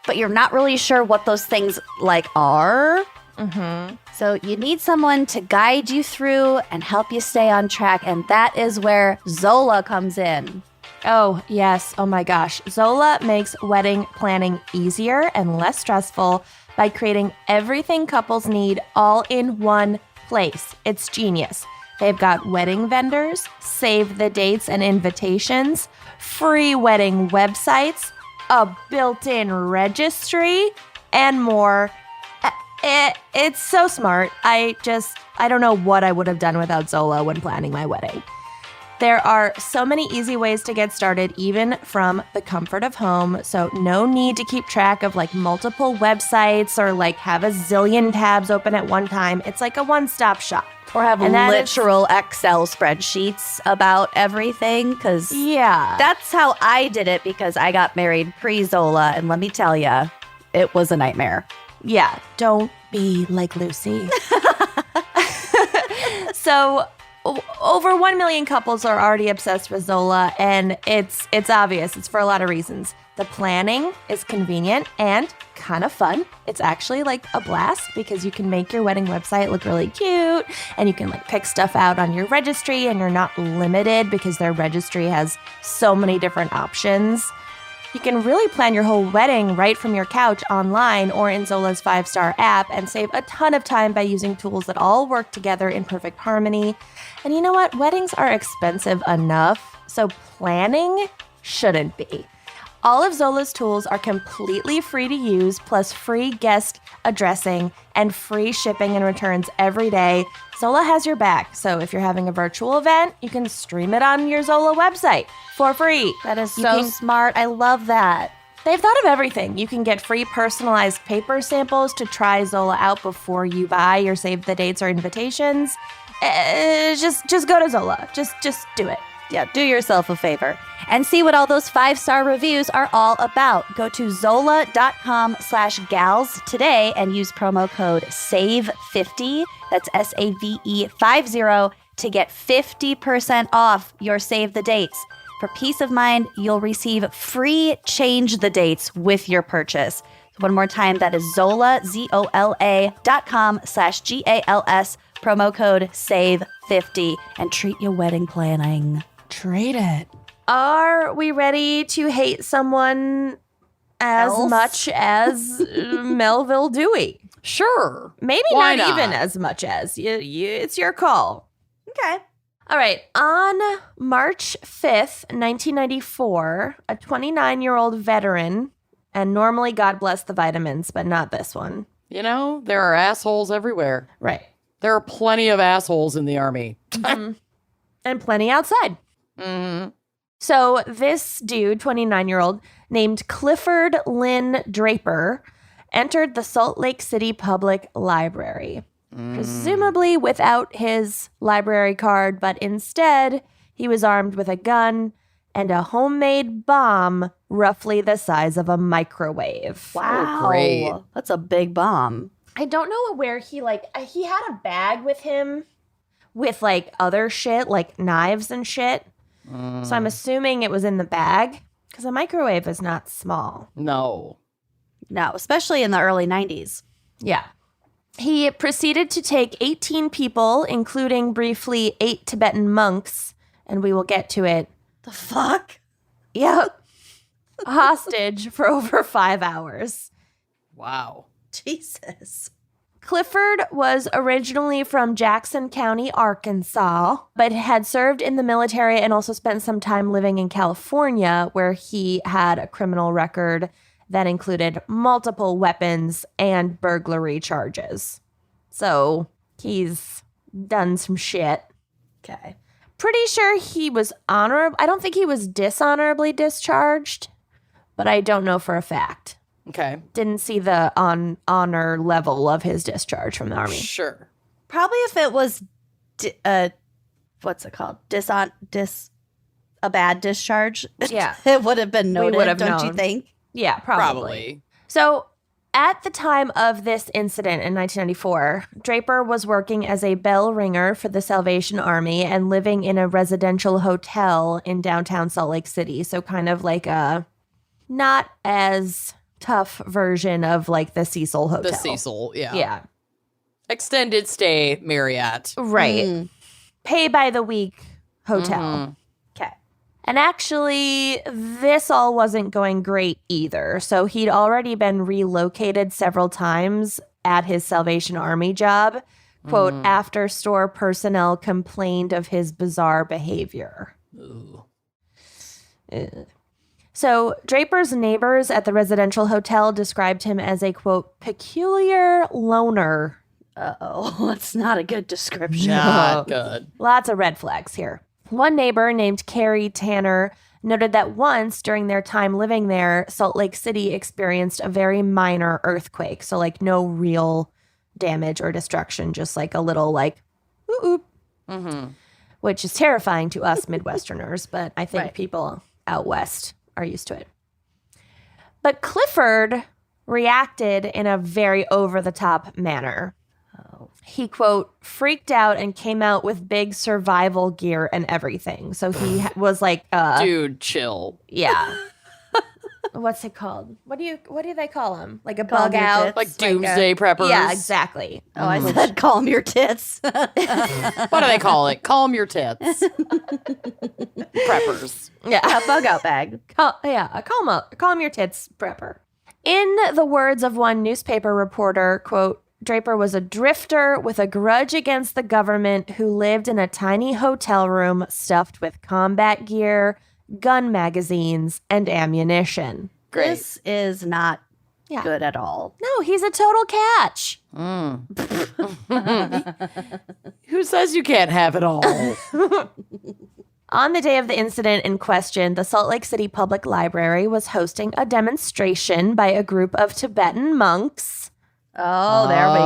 but you're not really sure what those things like are. Mm-hmm. So you need someone to guide you through and help you stay on track, and that is where Zola comes in. Oh, yes. Oh my gosh. Zola makes wedding planning easier and less stressful by creating everything couples need all in one place. It's genius. They've got wedding vendors, save the dates and invitations, free wedding websites, a built-in registry, and more. It's so smart. I don't know what I would have done without Zola when planning my wedding. There are so many easy ways to get started, even from the comfort of home. So no need to keep track of like multiple websites or like have a zillion tabs open at one time. It's like a one-stop shop. Or have And that literal Excel spreadsheets about everything, because Yeah. that's how I did it, because I got married pre-Zola, and let me tell you, it was a nightmare. Yeah, don't be like Lucy. So over 1 million couples are already obsessed with Zola, and it's obvious. It's for a lot of reasons. The planning is convenient and kind of fun. It's actually like a blast because you can make your wedding website look really cute, and you can like pick stuff out on your registry, and you're not limited because their registry has so many different options. You can really plan your whole wedding right from your couch online or in Zola's 5-star app and save a ton of time by using tools that all work together in perfect harmony. And you know what? Weddings are expensive enough, so planning shouldn't be. All of Zola's tools are completely free to use, plus free guest addressing and free shipping and returns every day. Zola has your back, so if you're having a virtual event, you can stream it on your Zola website for free. That is You so can- smart. I love that. They've thought of everything. You can get free personalized paper samples to try Zola out before you buy your save the dates or invitations. Just go to Zola. Just do it. Yeah, do yourself a favor and see what all those 5-star reviews are all about. Go to zola.com/gals today and use promo code SAVE50, that's SAVE50, to get 50% off your Save the Dates. For peace of mind, you'll receive free Change the Dates with your purchase. One more time, that is Zola, ZOLA.com/GALS, promo code SAVE50, and treat your wedding planning. Trade it. Are we ready to hate someone as Else? much as Melville Dewey? Sure. Maybe Why not not? even as much as. It's your call. Okay. All right. On March 5th, 1994, a 29-year-old veteran, and normally God bless the vitamins, but not this one. You know, there are assholes everywhere. Right. There are plenty of assholes in the Army. And plenty outside. Mm-hmm. So this dude, 29-year-old, named Clifford Lynn Draper, entered the Salt Lake City Public Library, presumably without his library card, but instead he was armed with a gun and a homemade bomb roughly the size of a microwave. Wow. great. That's a big bomb. I don't know where he had a bag with him with like other shit, like knives and shit. So I'm assuming it was in the bag because a microwave is not small. No. No, especially in the early 90s. Yeah. He proceeded to take 18 people, including briefly 8 Tibetan monks, and we will get to it. The fuck? Yep. Hostage for over 5 hours. Wow. Jesus. Clifford was originally from Jackson County, Arkansas, but had served in the military and also spent some time living in California, where he had a criminal record that included multiple weapons and burglary charges. So he's done some shit. Okay. Pretty sure he was honorable. I don't think he was dishonorably discharged, but I don't know for a fact. Okay. Didn't see the honor level of his discharge from the Army. Sure. Probably if it was, what's it called? A bad discharge. Yeah. It would have been noted, would have don't you known. think? Yeah, probably. So at the time of this incident in 1994, Draper was working as a bell ringer for the Salvation Army and living in a residential hotel in downtown Salt Lake City. So kind of like a not as tough version of like the Cecil Hotel. The Cecil, yeah. Yeah. Extended stay Marriott. Right. Pay by the week hotel. Okay. And actually, this all wasn't going great either. So he'd already been relocated several times at his Salvation Army job. Quote, after store personnel complained of his bizarre behavior. So Draper's neighbors at the residential hotel described him as a, quote, peculiar loner. Uh-oh. That's not a good description. Not good. Lots of red flags here. One neighbor named Carrie Tanner noted that once during their time living there, Salt Lake City experienced a very minor earthquake. So like no real damage or destruction, just like a little like, ooh, which is terrifying to us Midwesterners, but I think people out west are used to it. But Clifford reacted in a very over-the-top manner. He, quote, freaked out and came out with big survival gear and everything. So he was like, Dude, chill. yeah. What's it called? What do they call them? Like a Calm bug your out? tits. Like doomsday preppers. Yeah, exactly. Oh, I said calm your tits. What do they call it? Calm your tits. Preppers. Yeah. A bug out bag. A calm your tits prepper. In the words of one newspaper reporter, quote, Draper was a drifter with a grudge against the government who lived in a tiny hotel room stuffed with combat gear, gun magazines, and ammunition. Great. This is not good at all. No, he's a total catch. Who says you can't have it all? On the day of the incident in question, the Salt Lake City Public Library was hosting a demonstration by a group of Tibetan monks Oh, there we go.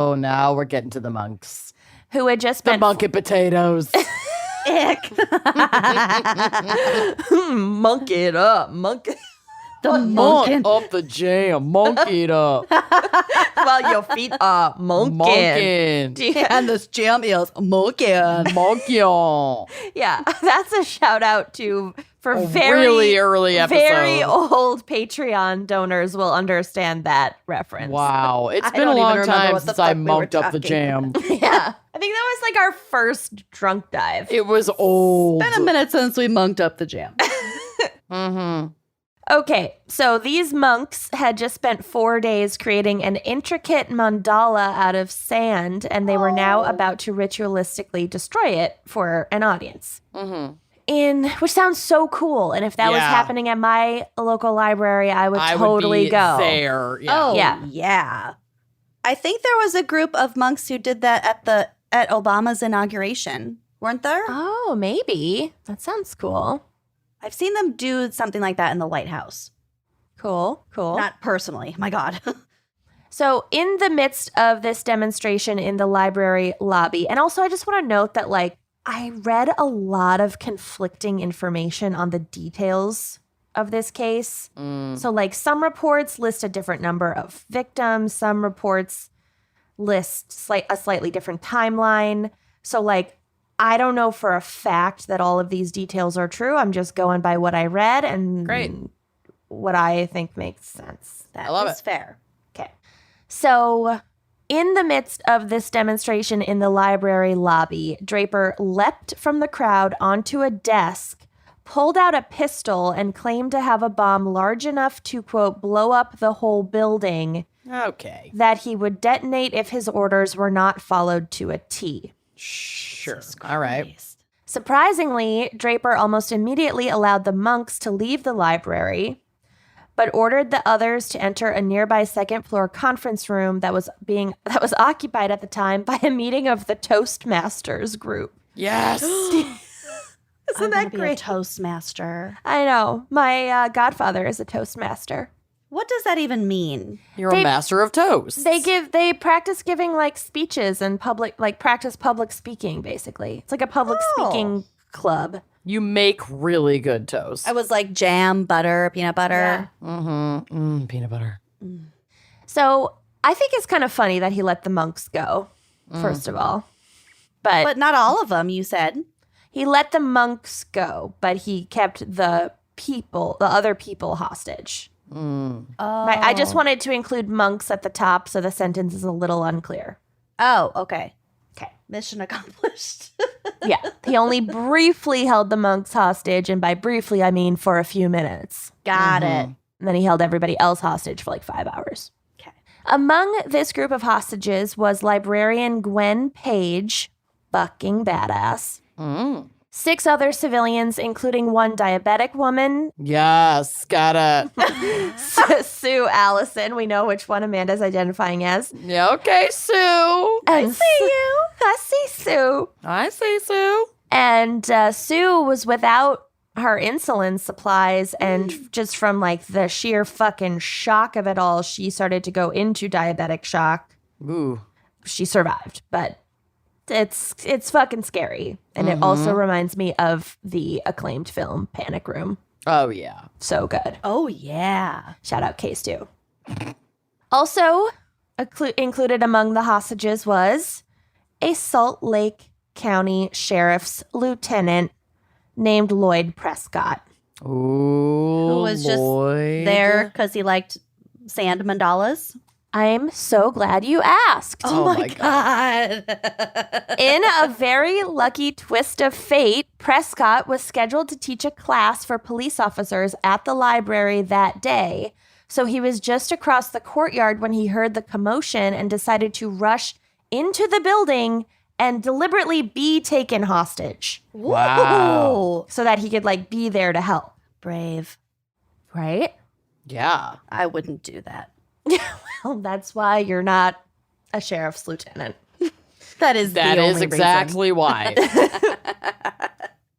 Oh, now we're getting to the monks. who had just The spent monkey potatoes. Ick. monk it up, monk The Monk monk. up the jam. Monkey it up. while your feet are monking. Monkin. And this jam is monkin. Monkey on. Yeah, that's a shout out to for very Really early episode. very old Patreon donors will understand that reference. Wow. It's I been a don't even long remember time what the since I fuck we were monked up the talking jam. Yeah, I think that was like our first drunk dive. It was old. Been a minute since we monked up the jam. Mm-hmm. Okay, so these monks had just spent 4 days creating an intricate mandala out of sand, and they were now about to ritualistically destroy it for an audience. Which sounds so cool. And if that was Yeah. happening at my local library, I would I totally would be go. there. Yeah. Oh, Yeah. yeah. I think there was a group of monks who did that at Obama's inauguration, weren't there? Oh, maybe. That sounds cool. I've seen them do something like that in the White House. Cool. Not personally. My God. So, in the midst of this demonstration in the library lobby, and also I just want to note that, like, I read a lot of conflicting information on the details of this case. So, like, some reports list a different number of victims, some reports list a slightly different timeline. So, like, I don't know for a fact that all of these details are true. I'm just going by what I read and Great. what I think makes sense. That I love is it. fair. Okay. So, in the midst of this demonstration in the library lobby, Draper leapt from the crowd onto a desk, pulled out a pistol, and claimed to have a bomb large enough to, quote, blow up the whole building Okay. that he would detonate if his orders were not followed to a T. Sure. All right. Surprisingly, Draper almost immediately allowed the monks to leave the library, but ordered the others to enter a nearby second-floor conference room that was occupied at the time by a meeting of the Toastmasters group. Yes. Isn't I that be a great? Toastmaster. I know. My godfather is a Toastmaster. What does that even mean? You're a master of toast. They practice giving like speeches and practice public speaking, basically. It's like a public speaking club. You make really good toast. I was like jam, butter, peanut butter. Peanut butter. So I think it's kind of funny that he let the monks go, first of all. But not all of them, you said. He let the monks go, but he kept the other people hostage. Oh. I just wanted to include monks at the top so the sentence is a little unclear. Oh, okay. Okay. Mission accomplished. Yeah. He only briefly held the monks hostage, and by briefly, I mean for a few minutes. Got it. And then he held everybody else hostage for like 5 hours. Okay. Among this group of hostages was librarian Gwen Page, fucking badass. 6 other civilians, including one diabetic woman, Yes. Gotta. Sue Allison. We know which one Amanda's identifying as. Yeah. Okay, Sue. I see you. I see Sue. I see, Sue. And Sue was without her insulin supplies, and just from like the sheer fucking shock of it all, she started to go into diabetic shock. Ooh. She survived, but it's fucking scary. And it also reminds me of the acclaimed film Panic Room. Oh, yeah. So good. Oh, yeah. Shout out Case 2. Also included among the hostages was a Salt Lake County Sheriff's lieutenant named Lloyd Prescott. Ooh. Who was just Lloyd. there because he liked sand mandalas. I'm so glad you asked. Oh my God. In a very lucky twist of fate, Prescott was scheduled to teach a class for police officers at the library that day. So he was just across the courtyard when he heard the commotion and decided to rush into the building and deliberately be taken hostage Wow. so that he could like be there to help. Brave. Right? Yeah. I wouldn't do that. Well, that's why you're not a sheriff's lieutenant. That is That the is only exactly why.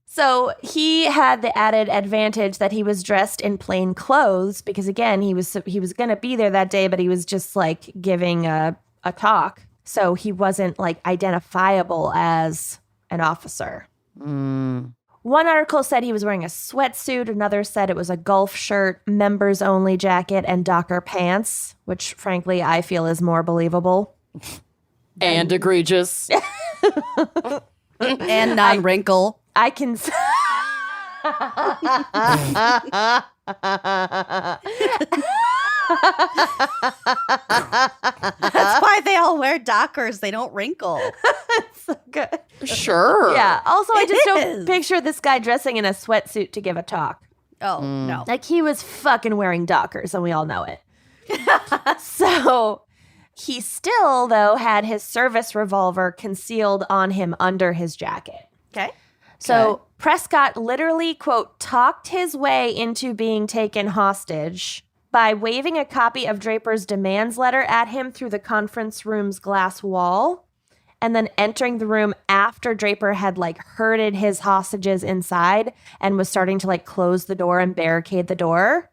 So he had the added advantage that he was dressed in plain clothes because, again, he was going to be there that day, but he was just like giving a talk. So he wasn't like identifiable as an officer. One article said he was wearing a sweatsuit. Another said it was a golf shirt, members only jacket, and Docker pants, which frankly I feel is more believable. And egregious. And non-wrinkle. I can. That's why they all wear Dockers. They don't wrinkle. So good. Sure. Yeah. Also, I just It don't is. picture this guy dressing in a sweatsuit to give a talk. Oh, no. Like he was fucking wearing Dockers, and we all know it. So he still, though, had his service revolver concealed on him under his jacket. Okay. So Prescott literally, quote, talked his way into being taken hostage by waving a copy of Draper's demands letter at him through the conference room's glass wall, and then entering the room after Draper had like herded his hostages inside and was starting to like close the door and barricade the door.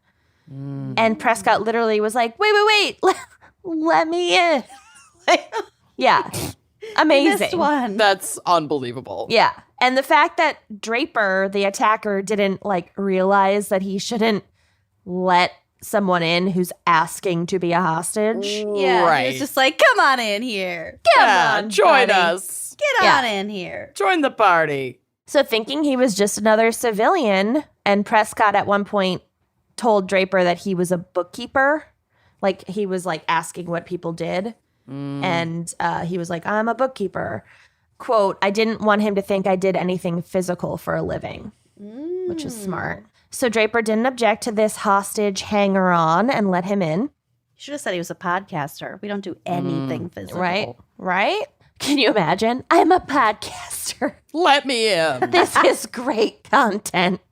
And Prescott literally was like, wait, let me in. Yeah. Amazing. Missed one. That's unbelievable. Yeah. And the fact that Draper, the attacker, didn't like realize that he shouldn't let someone in who's asking to be a hostage. Yeah. Right. He was just like, come on in here. Yeah, on, join buddy. us. Get Yeah. on in here. Join the party. So thinking he was just another civilian, and Prescott at one point told Draper that he was a bookkeeper. Like he was like asking what people did. And he was like, I'm a bookkeeper. Quote, I didn't want him to think I did anything physical for a living, which is smart. So Draper didn't object to this hostage hanger-on and let him in. Should have said he was a podcaster. We don't do anything physical. Right? Can you imagine? I'm a podcaster. Let me in. This is great content.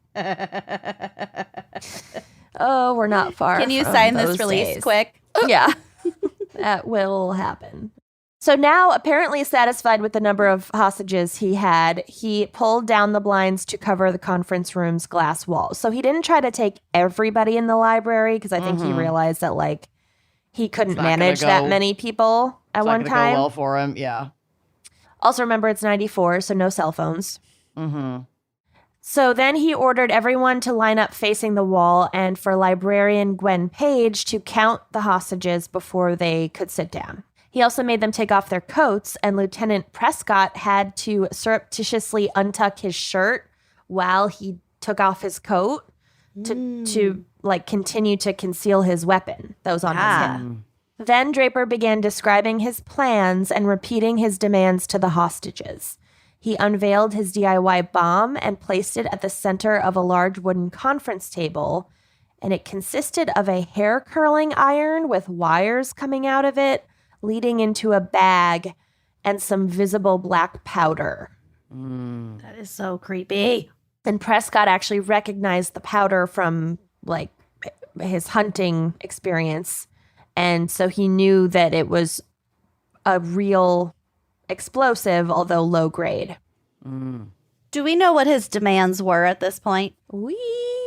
Oh, we're not far. Can you from sign this those release days. quick? Yeah, that will happen. So now, apparently satisfied with the number of hostages he had, he pulled down the blinds to cover the conference room's glass walls. So he didn't try to take everybody in the library because I think he realized that like he couldn't not gonna manage that go- many people at It's not one gonna time. go well for him. Yeah. Also, remember it's 94, so no cell phones. Mm-hmm. So then he ordered everyone to line up facing the wall and for librarian Gwen Page to count the hostages before they could sit down. He also made them take off their coats, and Lieutenant Prescott had to surreptitiously untuck his shirt while he took off his coat to like continue to conceal his weapon that was on his hip. Then Draper began describing his plans and repeating his demands to the hostages. He unveiled his DIY bomb and placed it at the center of a large wooden conference table, and it consisted of a hair curling iron with wires coming out of it, leading into a bag and some visible black powder. That is so creepy. And Prescott actually recognized the powder from like his hunting experience. And so he knew that it was a real explosive, although low grade. Do we know what his demands were at this point? We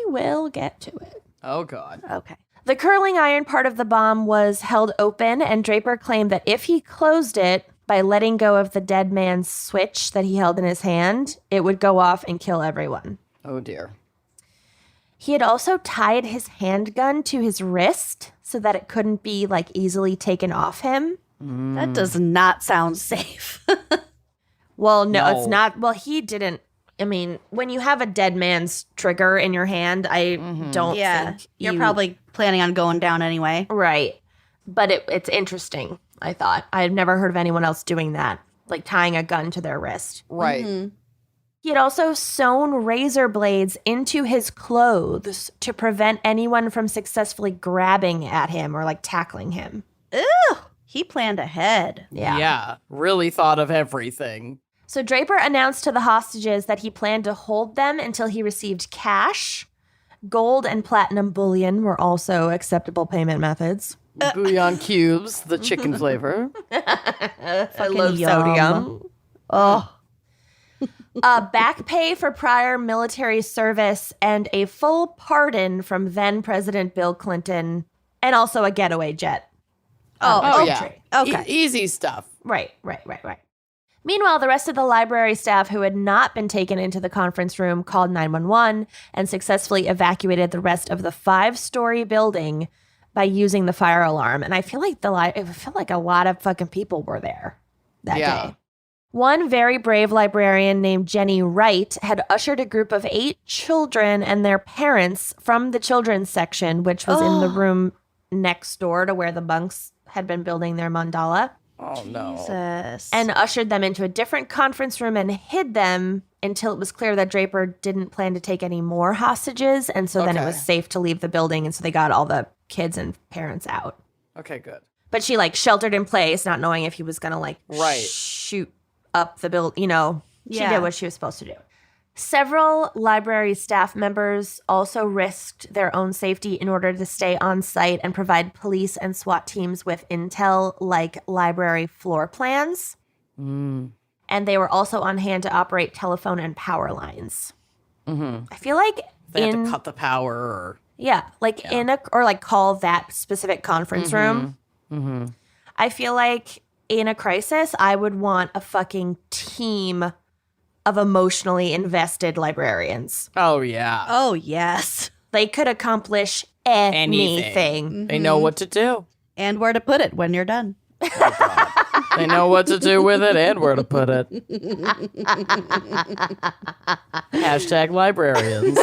will get to it. Oh, God. Okay. The curling iron part of the bomb was held open, and Draper claimed that if he closed it by letting go of the dead man's switch that he held in his hand, it would go off and kill everyone. Oh, dear. He had also tied his handgun to his wrist so that it couldn't be like easily taken off him. That does not sound safe. Well, no, No. it's not. Well, he didn't. I mean, when you have a dead man's trigger in your hand, I don't think You're you- probably planning on going down anyway. right. But it's interesting, I thought. I've never heard of anyone else doing that, like tying a gun to their wrist. Right. He had also sewn razor blades into his clothes to prevent anyone from successfully grabbing at him or like tackling him. Ew. He planned ahead. Yeah. Really thought of everything. So Draper announced to the hostages that he planned to hold them until he received cash. Gold and platinum bullion were also acceptable payment methods. Bouillon cubes, the chicken flavor. I love sodium. Oh, Back pay for prior military service and a full pardon from then President Bill Clinton, and also a getaway jet. Oh, yeah. country. Okay. Easy stuff. Right. Meanwhile, the rest of the library staff who had not been taken into the conference room called 911 and successfully evacuated the rest of the 5-story building by using the fire alarm. And I feel like a lot of fucking people were there that Yeah. day. One very brave librarian named Jenny Wright had ushered a group of 8 children and their parents from the children's section, which was in the room next door to where the monks had been building their mandala, Oh, no. Jesus. and ushered them into a different conference room and hid them until it was clear that Draper didn't plan to take any more hostages. And so then it Okay. was safe to leave the building. And so they got all the kids and parents out. Okay, good. But she like sheltered in place, not knowing if he was going to like Right. shoot up the build. You know, she Yeah. did what she was supposed to do. Several library staff members also risked their own safety in order to stay on site and provide police and SWAT teams with intel like library floor plans. And they were also on hand to operate telephone and power lines. I feel like They had to cut the power or... in a or like call that specific conference room. I feel like in a crisis, I would want a fucking team of emotionally invested librarians. Oh, yeah. oh, yes. They could accomplish anything. They know what to do. And where to put it when you're done. They know what to do with it and where to put it. Hashtag librarians.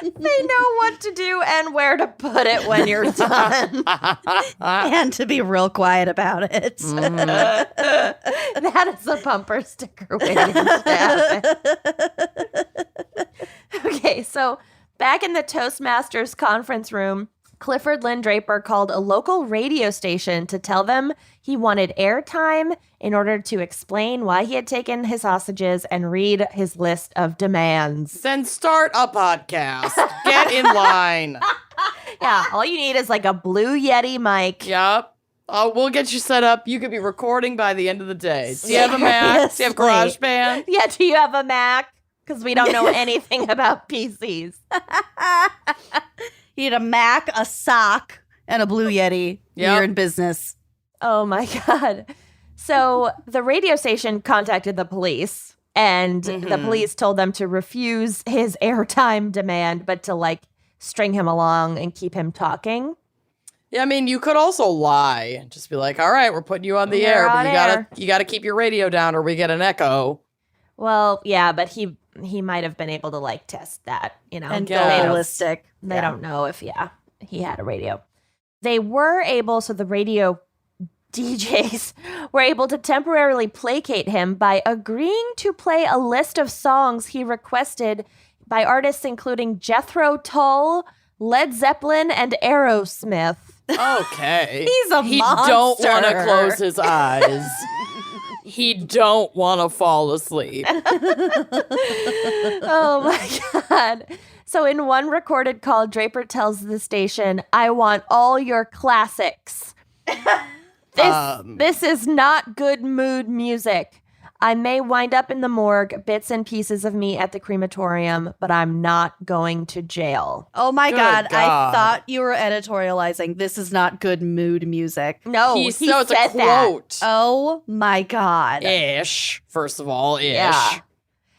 They know what to do and where to put it when you're done. And to be real quiet about it. That is a bumper sticker waiting to happen. Okay, so back in the Toastmasters conference room, Clifford Lynn Draper called a local radio station to tell them he wanted airtime in order to explain why he had taken his hostages and read his list of demands. Then start a podcast. Get in line. Yeah, all you need is like a Blue Yeti mic. Yep. We'll get you set up. You could be recording by the end of the day. Do you have a Mac? Do you have Seriously. GarageBand? Yeah, do you have a Mac? Because we don't know anything about PCs. You need a Mac, a sock, and a Blue Yeti. Yep. You're in business. Oh my God. So the radio station contacted the police, and the police told them to refuse his airtime demand, but to like string him along and keep him talking. Yeah, I mean, you could also lie and just be like, all right, we're putting you on the You're air, on but air. you gotta keep your radio down or we get an echo. Well, yeah, but he might have been able to like test that, you know. And go They don't- ballistic. They don't know if, he had a radio. They were able, so the radio DJs were able to temporarily placate him by agreeing to play a list of songs he requested by artists including Jethro Tull, Led Zeppelin, and Aerosmith. Okay. He's a He don't want to monster. close his eyes. He don't want to fall asleep. Oh my God. So in one recorded call, Draper tells the station, "I want all your classics. This is not good mood music. I may wind up in the morgue, bits and pieces of me at the crematorium, but I'm not going to jail." Oh my Good God. I God. thought you were editorializing. This is not good mood music. No, He he so it's said a quote. Oh my God. Ish. First of all, ish. Yeah.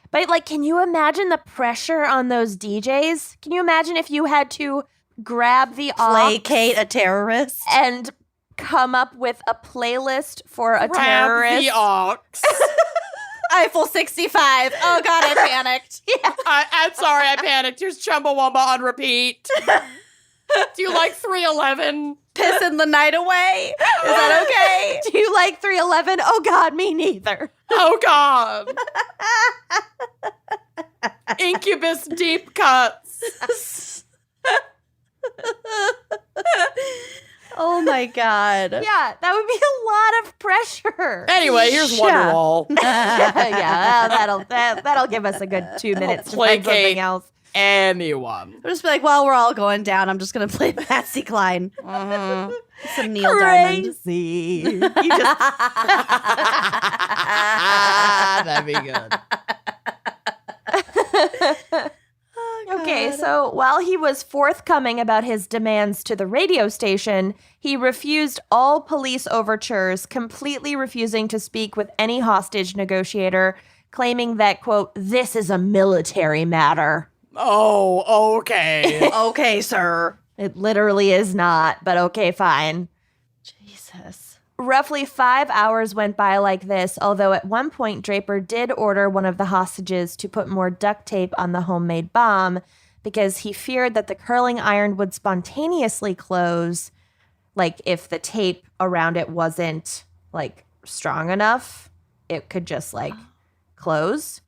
But like, can you imagine the pressure on those DJs? Can you imagine if you had to grab the aux Placate a terrorist. and come up with a playlist for a Grab terrorist? the aux. Eiffel 65. Oh God, I panicked. I'm sorry, I panicked. Here's Chumbawamba on repeat. Do you like 311? Pissing the night away. Is that okay? Do you like 311? Oh God, me neither. Oh, God. Incubus deep cuts. Oh my God. Yeah, that would be a lot of pressure. Anyway, here's Yeah. Wonderwall. That'll give us a good 2 minutes to find Placate. something else. Anyone. I'll just be like, while we're all going down, I'm just going to play Patsy Cline. Mhm. Some Neil Diamond. Crazy. You just That'd be good. Okay, so while he was forthcoming about his demands to the radio station, he refused all police overtures, completely refusing to speak with any hostage negotiator, claiming that, quote, "this is a military matter." Oh, okay. Okay, sir. It literally is not, but okay, fine. Jesus. Roughly 5 hours went by like this, although at one point Draper did order one of the hostages to put more duct tape on the homemade bomb because he feared that the curling iron would spontaneously close, like if the tape around it wasn't like strong enough, it could just like close,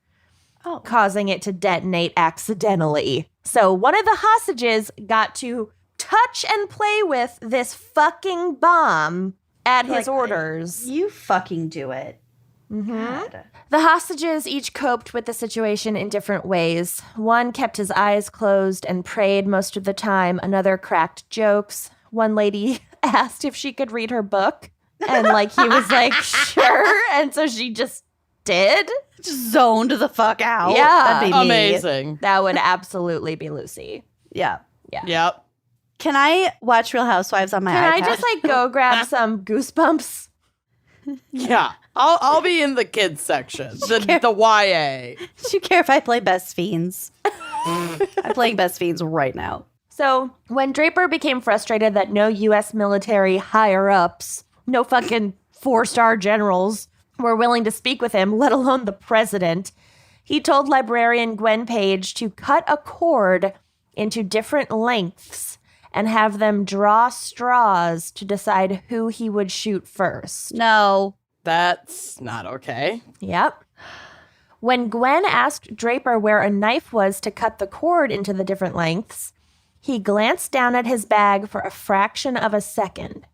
causing it to detonate accidentally. So one of the hostages got to touch and play with this fucking bomb at his orders. You fucking do it. God. The hostages each coped with the situation in different ways. One kept his eyes closed and prayed most of the time. Another cracked jokes. One lady asked if she could read her book. And like he was like, sure. And so she just did. Just zoned the fuck out. Yeah. That'd be me. Amazing. That would absolutely be Lucy. Yeah. Yep. Can I watch Real Housewives on my Can I iPad? just like go grab some Goosebumps? Yeah. I'll be in the kids section. The YA. Do you care if I play Best Fiends? I'm playing Best Fiends right now. So when Draper became frustrated that no U.S. military higher-ups, no fucking 4-star generals, were willing to speak with him, let alone the president, he told librarian Gwen Page to cut a cord into different lengths and have them draw straws to decide who he would shoot first. No. That's not okay. Yep. When Gwen asked Draper where a knife was to cut the cord into the different lengths, He glanced down at his bag for a fraction of a second.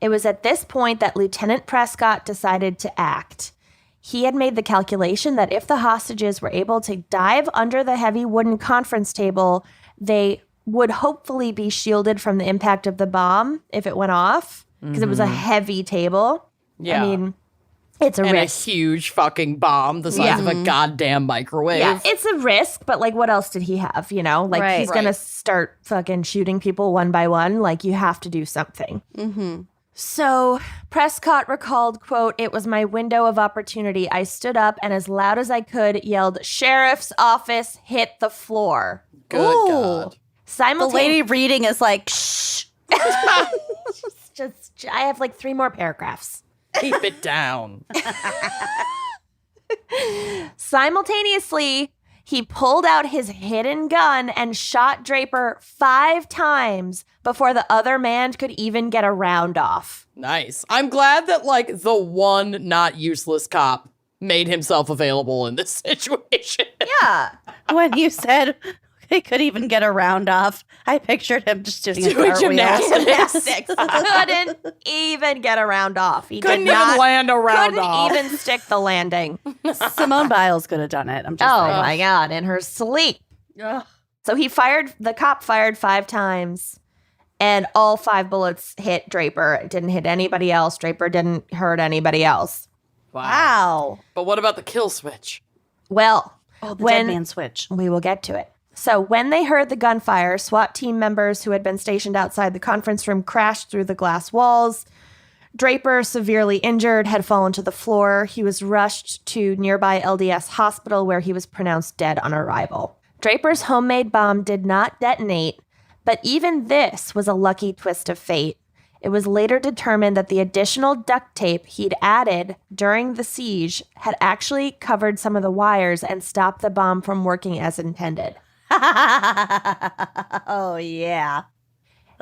It was at this point that Lieutenant Prescott decided to act. He had made the calculation that if the hostages were able to dive under the heavy wooden conference table, they would hopefully be shielded from the impact of the bomb if it went off, because it was a heavy table. Yeah. I mean, it's a And risk. a huge fucking bomb the size of a goddamn microwave. Yeah, it's a risk, but like, what else did he have? You know, like Right. he's gonna Right. start fucking shooting people one by one. Like, you have to do something. So Prescott recalled, quote, "It was my window of opportunity. I stood up and as loud as I could yelled, 'Sheriff's office hit the floor.'" Good Ooh. God. The Simultaneously, lady reading is like, shh. I have like 3 more paragraphs. Keep it down. Simultaneously, he pulled out his hidden gun and shot Draper 5 times before the other man could even get a round off. Nice. I'm glad that, like, the one not useless cop made himself available in this situation. Yeah. When you said he could even get a round off, I pictured him just doing a Doing cartwheel. gymnastics. Couldn't even get a round off. He Couldn't did not, even land a round couldn't off. even stick the landing. Simone Biles could have done it. I'm just Oh saying. my God, in her sleep. Ugh. So the cop fired 5 times, and all 5 bullets hit Draper. It didn't hit anybody else. Draper didn't hurt anybody else. Wow. But what about the kill switch? Well, Oh, the when dead man switch. we will get to it. So when they heard the gunfire, SWAT team members who had been stationed outside the conference room crashed through the glass walls. Draper, severely injured, had fallen to the floor. He was rushed to nearby LDS hospital where he was pronounced dead on arrival. Draper's homemade bomb did not detonate, but even this was a lucky twist of fate. It was later determined that the additional duct tape he'd added during the siege had actually covered some of the wires and stopped the bomb from working as intended. Oh, yeah.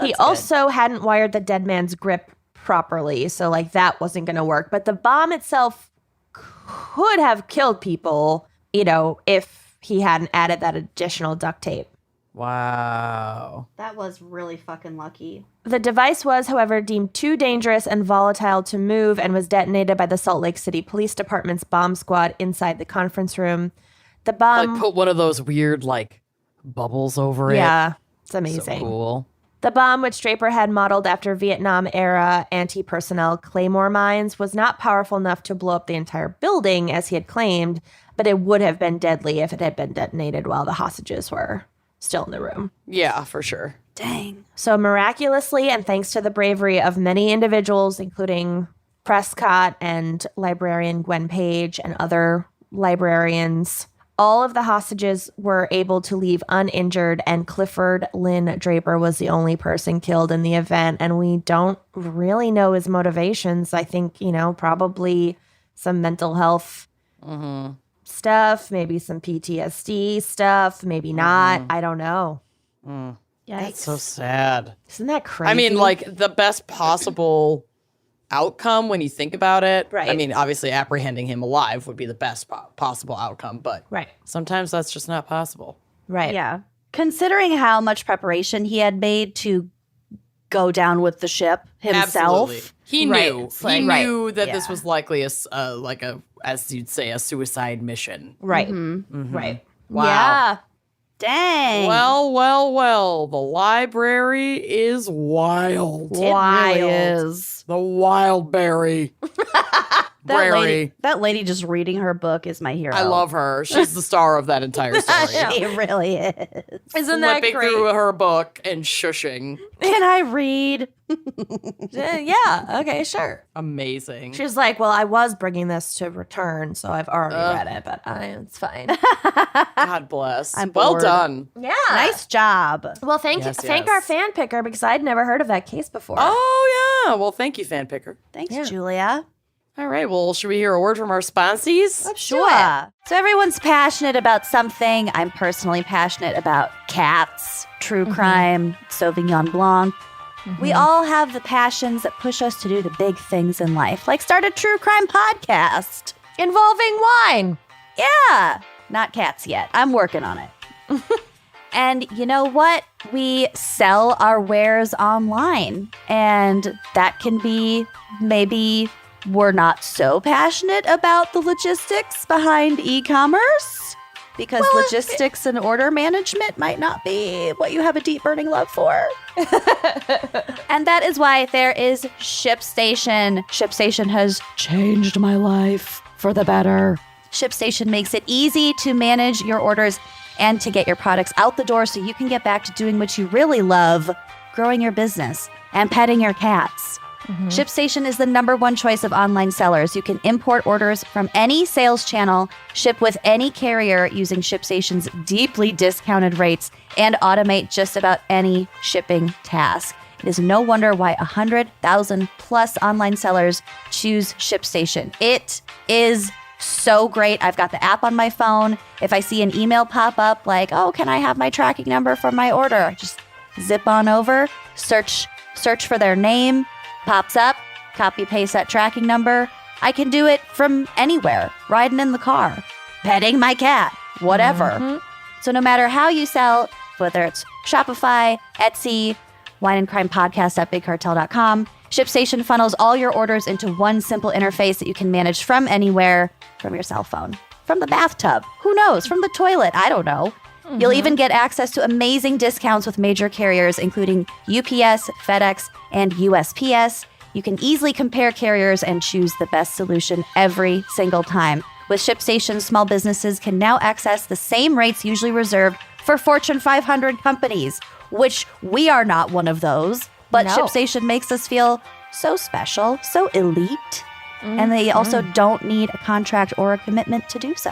He That's also hadn't wired the dead man's grip properly, so like that wasn't going to work. But the bomb itself could have killed people, you know, if he hadn't added that additional duct tape. Wow. That was really fucking lucky. The device was, however, deemed too dangerous and volatile to move and was detonated by the Salt Lake City Police Department's bomb squad inside the conference room. The bomb, Like, put one of those weird, like, bubbles over it. yeah, it's So amazing. cool. The bomb, which Draper had modeled after Vietnam-era anti-personnel Claymore mines, was not powerful enough to blow up the entire building, as he had claimed, but it would have been deadly if it had been detonated while the hostages were still in the room. Yeah, for sure. Dang. So miraculously, and thanks to the bravery of many individuals, including Prescott and librarian Gwen Page and other librarians, all of the hostages were able to leave uninjured, and Clifford Lynn Draper was the only person killed in the event. And we don't really know his motivations. I think, you know, probably some mental health stuff, maybe some PTSD stuff, maybe not. I don't know. That's so sad. Isn't that crazy? I mean, like, the best possible outcome when you think about it. Right. I mean, obviously, apprehending him alive would be the best possible outcome, but Right. sometimes that's just not possible. Right. Yeah. Considering how much preparation he had made to go down with the ship himself. Absolutely. He Right. knew. It's like- he right. knew that this Yeah. was likely as you'd say, a suicide mission. Right. Mm-hmm. Right. Wow. Yeah. Dang. Well. The library is wild. it really wild. is. The Wildberry. That lady just reading her book is my hero. I love her. She's the star of that entire story. She really is. Isn't that Flipping great? through her book and shushing. Can I read? Yeah. Okay. Sure. Amazing. She's like, well, I was bringing this to return, so I've already read it, but it's fine. God bless. I'm well bored. done. Yeah. Nice job. Well, thank Yes, thank yes. our fan picker, because I'd never heard of that case before. Oh, yeah. Well, thank you, fan picker. Thanks, Yeah. Julia. All right. Well, should we hear a word from our sponsees? Sure. So everyone's passionate about something. I'm personally passionate about cats, true crime, Sauvignon Blanc. We all have the passions that push us to do the big things in life, like start a true crime podcast. Involving wine. Yeah. Not cats yet. I'm working on it. And you know what? We sell our wares online, and that can be maybe we're not so passionate about the logistics behind e-commerce because logistics and order management might not be what you have a deep burning love for. And that is why there is ShipStation. ShipStation has changed my life for the better. ShipStation makes it easy to manage your orders and to get your products out the door so you can get back to doing what you really love, growing your business and petting your cats. ShipStation is the #1 choice of online sellers. You can import orders from any sales channel, ship with any carrier using ShipStation's deeply discounted rates, and automate just about any shipping task. It is no wonder why 100,000 plus online sellers choose ShipStation. It is so great. I've got the app on my phone. If I see an email pop up like, oh, can I have my tracking number for my order? I just zip on over, search for their name, pops up, copy paste that tracking number. I can do it from anywhere, riding in the car, petting my cat, whatever. So no matter how you sell, whether it's Shopify, Etsy, Wine and Crime Podcast at BigCartel.com, ShipStation funnels all your orders into one simple interface that you can manage from anywhere, from your cell phone, from the bathtub, who knows, from the toilet, I don't know. You'll even get access to amazing discounts with major carriers, including UPS, FedEx, and USPS. You can easily compare carriers and choose the best solution every single time. With ShipStation, small businesses can now access the same rates usually reserved for Fortune 500 companies, which we are not one of those. But No. ShipStation makes us feel so special, so elite. And they also don't need a contract or a commitment to do so.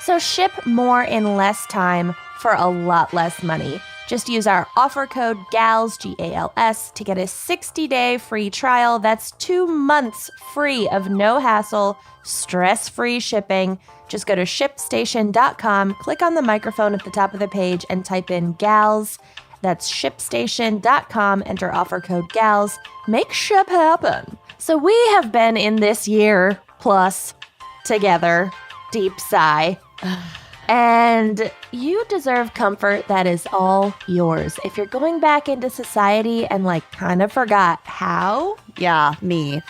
So ship more in less time for a lot less money. Just use our offer code GALS, GALS, to get a 60-day free trial. That's 2 months free of no hassle, stress-free shipping. Just go to ShipStation.com, click on the microphone at the top of the page, and type in GALS. That's ShipStation.com, enter offer code GALS. Make ship happen. So we have been in this year plus together. Deep sigh. And you deserve comfort that is all yours. If you're going back into society and kind of forgot how, Yeah, me.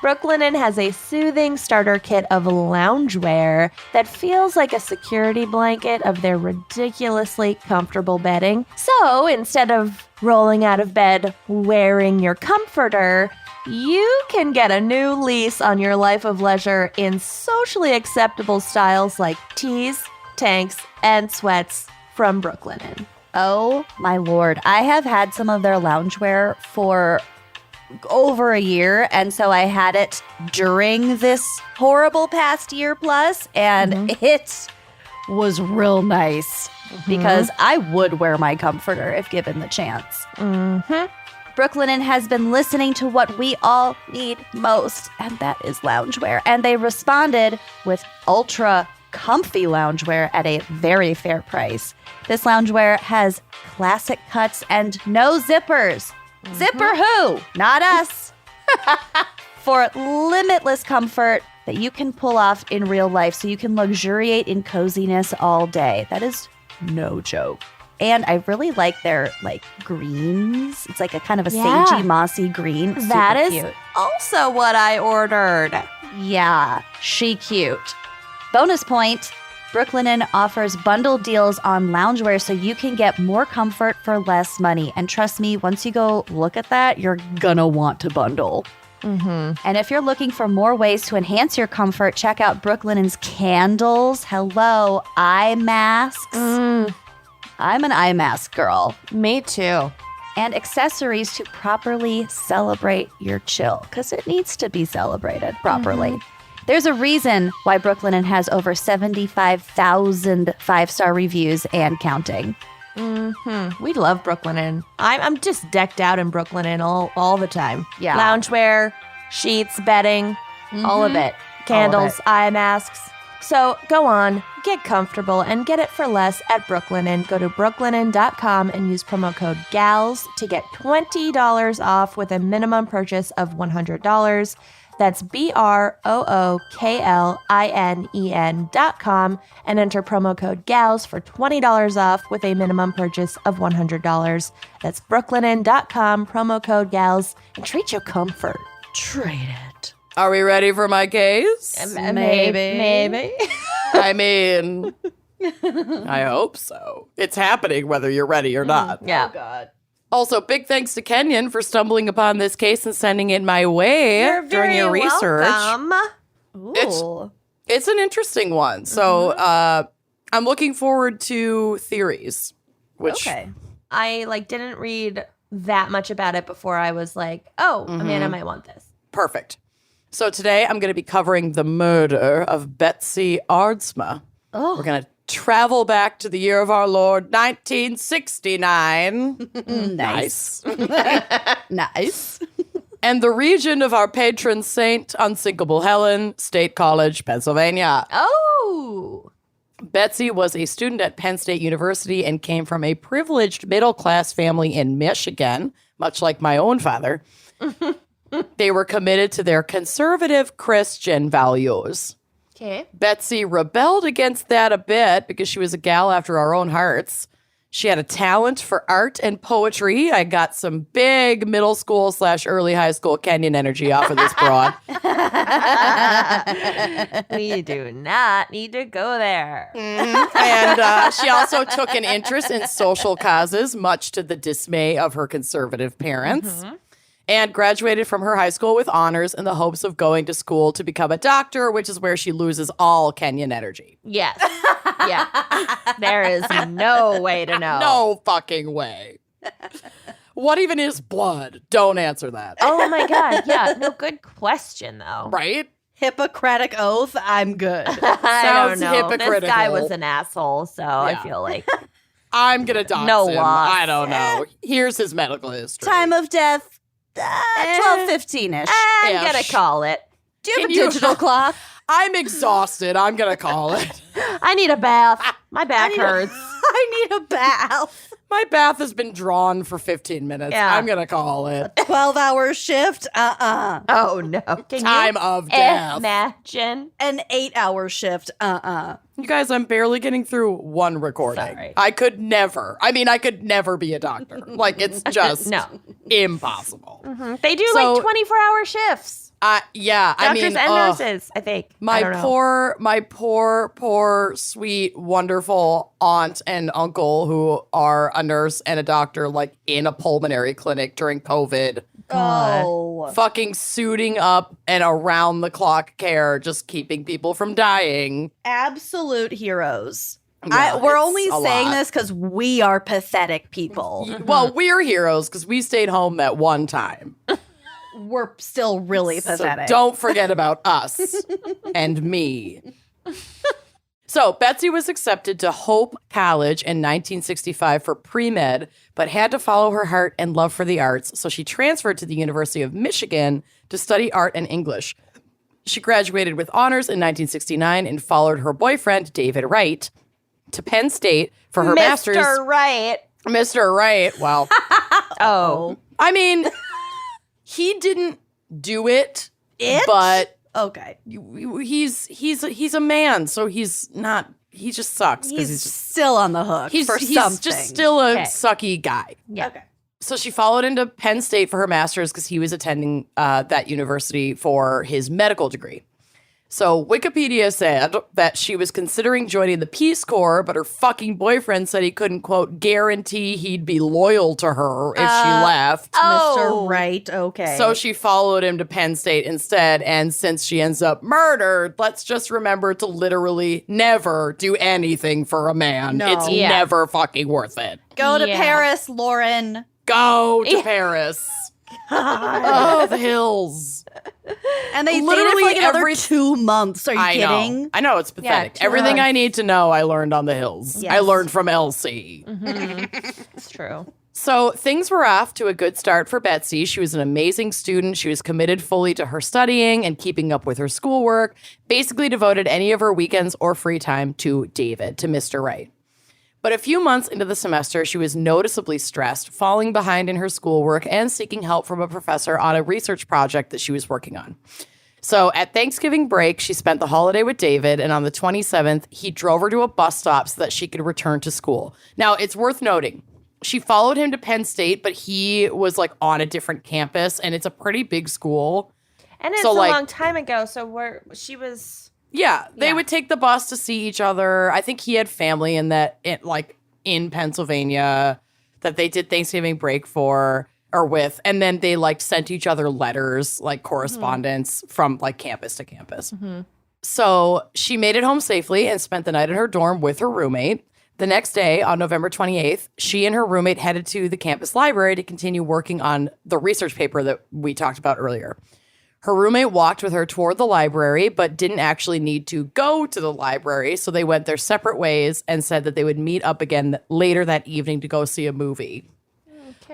Brooklinen has a soothing starter kit of loungewear that feels like a security blanket of their ridiculously comfortable bedding. So instead of rolling out of bed wearing your comforter, you can get a new lease on your life of leisure in socially acceptable styles like tees, tanks, and sweats from Brooklinen. Oh my Lord. I have had some of their loungewear for over a year. And so I had it during this horrible past year plus, and it was real nice because I would wear my comforter if given the chance. Brooklinen has been listening to what we all need most, and that is loungewear. And they responded with ultra comfy loungewear at a very fair price. This loungewear has classic cuts and no zippers. Zipper who? Not us. For limitless comfort that you can pull off in real life so you can luxuriate in coziness all day. That is no joke. And I really like their greens. It's like a kind of a sagey, mossy green. That Super is cute. also what I ordered. Yeah, she cute. Bonus point, Brooklinen offers bundle deals on loungewear so you can get more comfort for less money. And trust me, once you go look at that, you're gonna want to bundle. And if you're looking for more ways to enhance your comfort, check out Brooklinen's candles. Hello, eye masks. I'm an eye mask girl. Me too. And accessories to properly celebrate your chill, because it needs to be celebrated properly. There's a reason why Brooklinen has over 75,000 five-star reviews and counting. We love Brooklinen. I'm just decked out in Brooklinen all the time. Yeah. Loungewear, sheets, bedding, all of it. Candles, eye masks. So go on, get comfortable, and get it for less at Brooklinen. Go to brooklinen.com and use promo code GALS to get $20 off with a minimum purchase of $100. That's BROOKLINEN.com and enter promo code GALS for $20 off with a minimum purchase of $100. That's brooklinen.com, promo code GALS, and treat your comfort. Trade it. Are we ready for my case? Maybe. I mean, I hope so. It's happening whether you're ready or not. Yeah. God. Also, big thanks to Kenyon for stumbling upon this case and sending it my way during your research. Welcome. Ooh. It's an interesting one. So I'm looking forward to theories. Which Okay. I didn't read that much about it before I was like, oh, Amanda might want this. perfect. So today I'm going to be covering the murder of Betsy Aardsma. Oh. We're going to travel back to the year of our Lord, 1969. Nice. Nice. And the region of our patron saint, Unsinkable Helen, State College, Pennsylvania. Oh. Betsy was a student at Penn State University and came from a privileged middle-class family in Michigan, much like my own father. They were committed to their conservative Christian values. Okay. Betsy rebelled against that a bit because she was a gal after our own hearts. She had a talent for art and poetry. I got some big middle school / early high school Kenyon energy off of this broad. We do not need to go there. And she also took an interest in social causes, much to the dismay of her conservative parents. And graduated from her high school with honors in the hopes of going to school to become a doctor, which is where she loses all Kenyon energy. Yes. Yeah. There is no way to know. No fucking way. What even is blood? Don't answer that. Oh my God. Yeah. No, good question, though. Right? Hippocratic oath. I'm good. I Sounds don't know. This guy hypocritical. was an asshole, so I feel like I'm going to dox No him. loss. I don't know. Here's his medical history. Time of death. 12:15ish. I'm Ish. gonna call it. Do you have Can a you- digital clock? I'm exhausted. I'm going to call it. I need a bath. My back hurts. I need a bath. My bath has been drawn for 15 minutes. Yeah. I'm going to call it. 12-hour shift. Oh no. Can Time you of death. imagine? An 8-hour shift. You guys, I'm barely getting through one recording. Sorry. I could never be a doctor. Like, it's just No. impossible. They do So- like 24-hour shifts. Yeah, I Doctors mean, and ugh, nurses, I think. I don't my know. poor, sweet, wonderful aunt and uncle who are a nurse and a doctor, like in a pulmonary clinic during COVID, Oh. fucking suiting up and around the clock care, just keeping people from dying. Absolute heroes. Yeah, We're it's only a saying lot. this because we are pathetic people. Well, we're heroes because we stayed home that one time. We're still really pathetic. So don't forget about us and me. So Betsy was accepted to Hope College in 1965 for pre-med, but had to follow her heart and love for the arts. So she transferred to the University of Michigan to study art and English. She graduated with honors in 1969 and followed her boyfriend, David Wright, to Penn State for her master's. Mr. Right. Mr. Wright. Well, Oh. I mean, he didn't do it, It? but Okay. he's a man, so he's not. He just sucks because He's still on the hook for he's something. just still a Okay. sucky guy. Yeah. Okay. So she followed into Penn State for her master's because he was attending that university for his medical degree. So Wikipedia said that she was considering joining the Peace Corps, but her fucking boyfriend said he couldn't, quote, guarantee he'd be loyal to her if she left. Oh. Mr. Right. Okay. So she followed him to Penn State instead. And since she ends up murdered, let's just remember to literally never do anything for a man. No. It's Yeah. never fucking worth it. go to Yeah. Paris, Lauren. Go to Paris. Oh, the hills. And they dated Literally for like another every- 2 months. Are you I kidding? know. I know, it's pathetic. 2 Everything I months. need to know, I learned on the hills. I Yes. learned from Elsie. It's true. So things were off to a good start for Betsy. She was an amazing student. She was committed fully to her studying and keeping up with her schoolwork, basically devoted any of her weekends or free time to David, to Mr. Wright. But a few months into the semester, she was noticeably stressed, falling behind in her schoolwork and seeking help from a professor on a research project that she was working on. So at Thanksgiving break, she spent the holiday with David, and on the 27th, he drove her to a bus stop so that she could return to school. Now, it's worth noting, she followed him to Penn State, but he was like on a different campus, and it's a pretty big school. And it's So, a like- long time ago, so she was... Yeah, they Yeah. would take the bus to see each other. I think he had family in Pennsylvania that they did Thanksgiving break for or with, and then they like sent each other letters, like correspondence from like campus to campus. So she made it home safely and spent the night in her dorm with her roommate. The next day, on November 28th, she and her roommate headed to the campus library to continue working on the research paper that we talked about earlier. Her roommate walked with her toward the library, but didn't actually need to go to the library. So they went their separate ways and said that they would meet up again later that evening to go see a movie.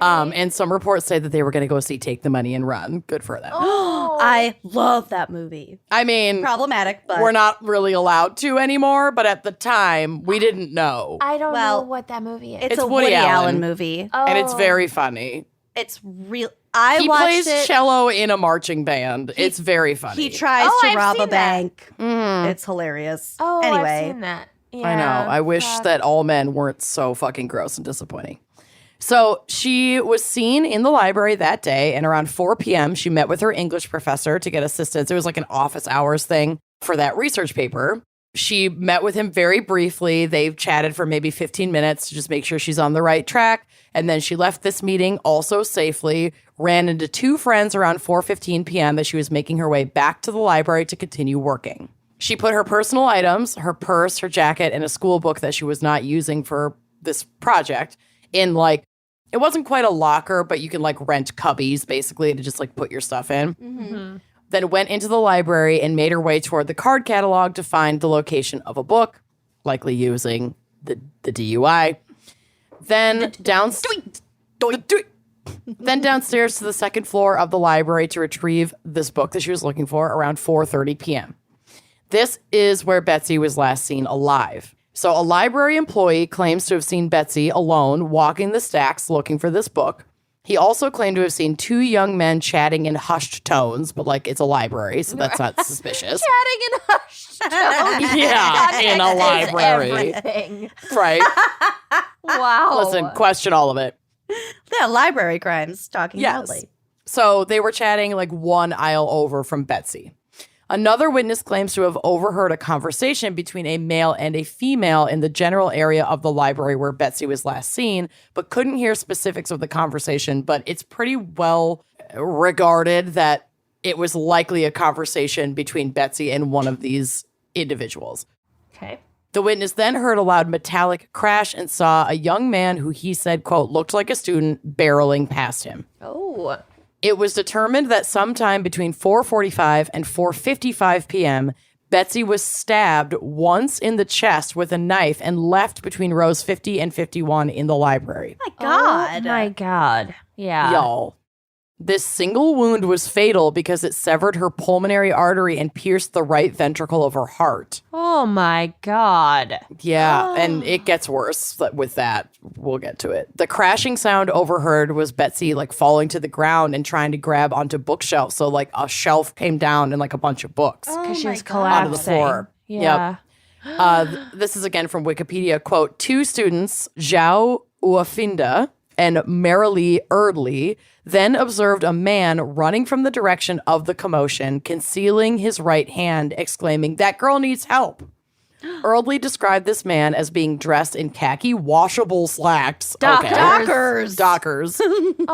And some reports say that they were going to go see Take the Money and Run. Good for them. I love that movie. I mean, Problematic, but we're not really allowed to anymore, but at the time, we didn't know. I don't Well, know what that movie is. it's It's a Woody Woody Allen. Allen movie. And it's very funny. It's real. I He watched plays it. cello in a marching band. It's very funny. He tries Oh, to I've rob a seen that. bank. It's hilarious. Oh, anyway, I've seen that. Yeah, I know. I wish fuck. that all men weren't so fucking gross and disappointing. So she was seen in the library that day, and around 4 p.m., she met with her English professor to get assistance. It was like an office hours thing for that research paper. She met with him very briefly. They chatted for maybe 15 minutes to just make sure she's on the right track. And then she left this meeting also safely, ran into two friends around 4:15 p.m. as she was making her way back to the library to continue working. She put her personal items, her purse, her jacket, and a school book that she was not using for this project in like, it wasn't quite a locker, but you can like rent cubbies basically to just like put your stuff in. Then went into the library and made her way toward the card catalog to find the location of a book, likely using the DUI. Then downstairs to the second floor of the library to retrieve this book that she was looking for around 4:30 p.m. This is where Betsy was last seen alive. So a library employee claims to have seen Betsy alone walking the stacks looking for this book. He also claimed to have seen two young men chatting in hushed tones, but like it's a library, so that's not suspicious. Chatting in hushed tones. Yeah, in a Context is library. everything. Right? Wow. Listen, question all of it. yeah, library crimes. Talking Yes. loudly. So they were chatting like one aisle over from Betsy. Another witness claims to have overheard a conversation between a male and a female in the general area of the library where Betsy was last seen, but couldn't hear specifics of the conversation. But it's pretty well regarded that it was likely a conversation between Betsy and one of these individuals. Okay. The witness then heard a loud metallic crash and saw a young man who he said, quote, looked like a student barreling past him. Oh. It was determined that sometime between 4:45 and 4:55 p.m., Betsy was stabbed once in the chest with a knife and left between rows 50 and 51 in the library. My God. Oh my God. Yeah. Y'all. This single wound was fatal because it severed her pulmonary artery and pierced the right ventricle of her heart. Oh my God. Yeah, and it gets worse with that. We'll get to it. The crashing sound overheard was Betsy like falling to the ground and trying to grab onto bookshelves. So like a shelf came down and like a bunch of books. Because she my was God. collapsing. Onto the floor. Yeah. This is again from Wikipedia. Quote, two students, Zhao Uafinda and Marilee Erdley, then observed a man running from the direction of the commotion, concealing his right hand, exclaiming, "That girl needs help." Erdley described this man as being dressed in khaki washable slacks. Dockers. Dockers.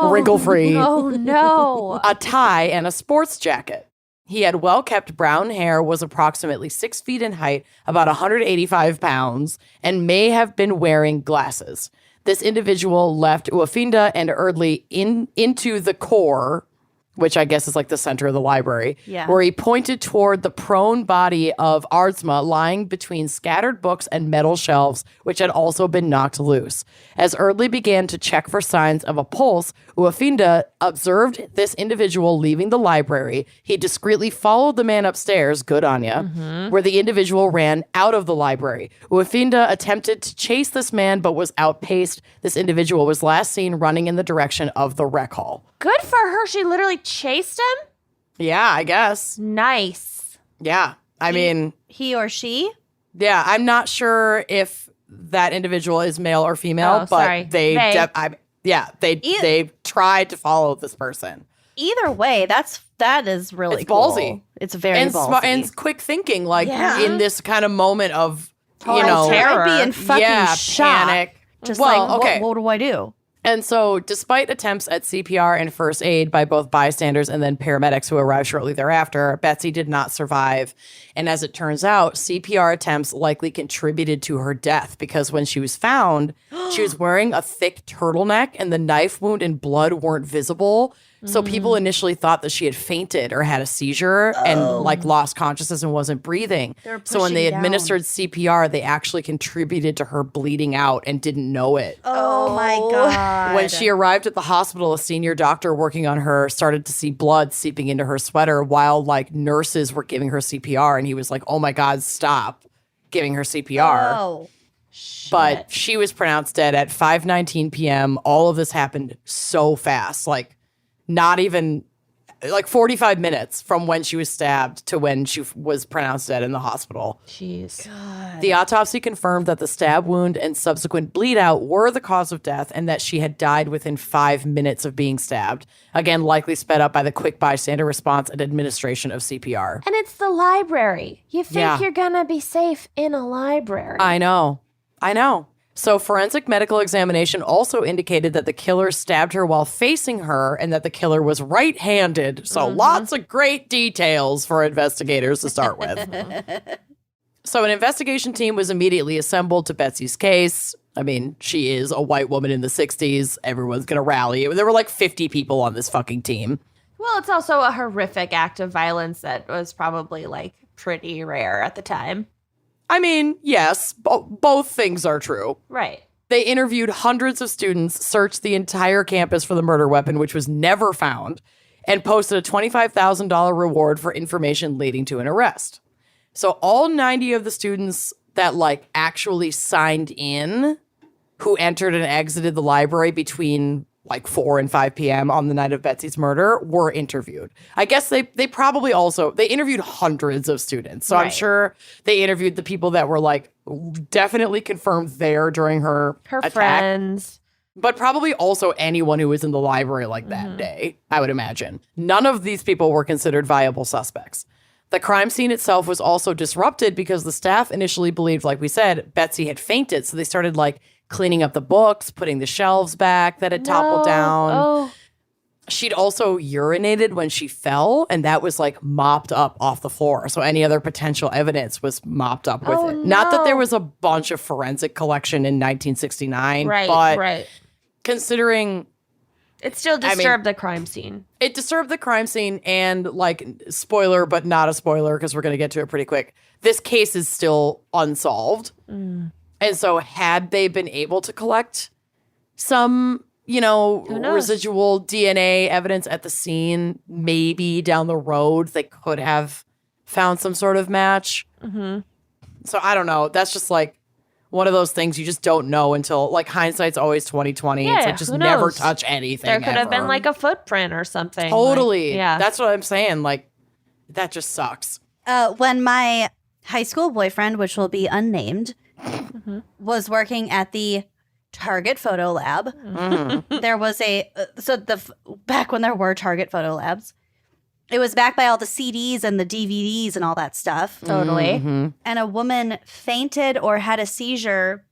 Wrinkle-free. Oh no. A tie, and a sports jacket. He had well-kept brown hair, was approximately 6 feet in height, about 185 pounds, and may have been wearing glasses. This individual left Uafinda and Erdley into the core, which I guess is like the center of the library, where he pointed toward the prone body of Ardsma lying between scattered books and metal shelves, which had also been knocked loose. As Erdley began to check for signs of a pulse, Uafinda observed this individual leaving the library. He discreetly followed the man upstairs, good on ya, where the individual ran out of the library. Uafinda attempted to chase this man, but was outpaced. This individual was last seen running in the direction of the rec hall. Good for her. She literally chased him. Yeah, I guess. Nice. Yeah. I mean, He or she? yeah, I'm not sure if that individual is male or female, Oh, but sorry. they tried to follow this person. Either way, that is really It's cool. ballsy. It's very And ballsy. and quick thinking, like Yeah. in this kind of moment of Total you know, terror. I'd be in fucking yeah, shock. panic. Just Well, like, okay. what do I do? And so, despite attempts at CPR and first aid by both bystanders and then paramedics who arrived shortly thereafter, Betsy did not survive. And as it turns out, CPR attempts likely contributed to her death because when she was found, she was wearing a thick turtleneck and the knife wound and blood weren't visible. So people initially thought that she had fainted or had a seizure and like lost consciousness and wasn't breathing. So when they pushing down. administered CPR, they actually contributed to her bleeding out and didn't know it. Oh my God. When she arrived at the hospital, a senior doctor working on her started to see blood seeping into her sweater while like nurses were giving her CPR. And he was like, oh my God, stop giving her CPR. Oh. But she was pronounced dead at 5:19 p.m. All of this happened so fast, like not even like 45 minutes from when she was stabbed to when she was pronounced dead in the hospital. Jeez. The autopsy confirmed that the stab wound and subsequent bleed out were the cause of death and that she had died within 5 minutes of being stabbed. Again, likely sped up by the quick bystander response and administration of CPR. And it's the library. You think Yeah. you're going to be safe in a library. I know. So forensic medical examination also indicated that the killer stabbed her while facing her and that the killer was right-handed. So lots of great details for investigators to start with. So an investigation team was immediately assembled to Betsy's case. I mean, she is a white woman in the 60s. Everyone's going to rally. There were like 50 people on this fucking team. Well, it's also a horrific act of violence that was probably like pretty rare at the time. I mean, yes, both things are true. Right. They interviewed hundreds of students, searched the entire campus for the murder weapon, which was never found, and posted a $25,000 reward for information leading to an arrest. So all 90 of the students that like actually signed in, who entered and exited the library between like 4 and 5 p.m. on the night of Betsy's murder, were interviewed. I guess they probably also, they interviewed hundreds of students. So I'm Right. sure they interviewed the people that were like definitely confirmed there during her attack, friends. but probably also anyone who was in the library like that day, I would imagine. None of these people were considered viable suspects. The crime scene itself was also disrupted because the staff initially believed, like we said, Betsy had fainted. So they started like cleaning up the books, putting the shelves back that had toppled down. Oh, She'd also urinated when she fell, and that was like mopped up off the floor. So any other potential evidence was mopped up with Oh, it. Not that there no. was a bunch of forensic collection in 1969, right, but right. considering It still mean- disturbed the crime scene. it disturbed the crime scene, and like spoiler, but not a spoiler because we're going to get to it pretty quick. This case is still unsolved. And so had they been able to collect some, knows? residual DNA evidence at the scene, maybe down the road they could have found some sort of match. So I don't know. That's just like one of those things you just don't know until like hindsight's always 2020. It's Yeah, like just who never knows? touch anything. There could have been ever. like a footprint or something. Totally. Like, yeah. That's what I'm saying. Like, that just sucks. When my high school boyfriend, which will be unnamed, was working at the Target Photo Lab, there was back when there were Target Photo Labs, it was backed by all the CDs and the DVDs and all that stuff. Totally. Mhm. And a woman fainted or had a seizure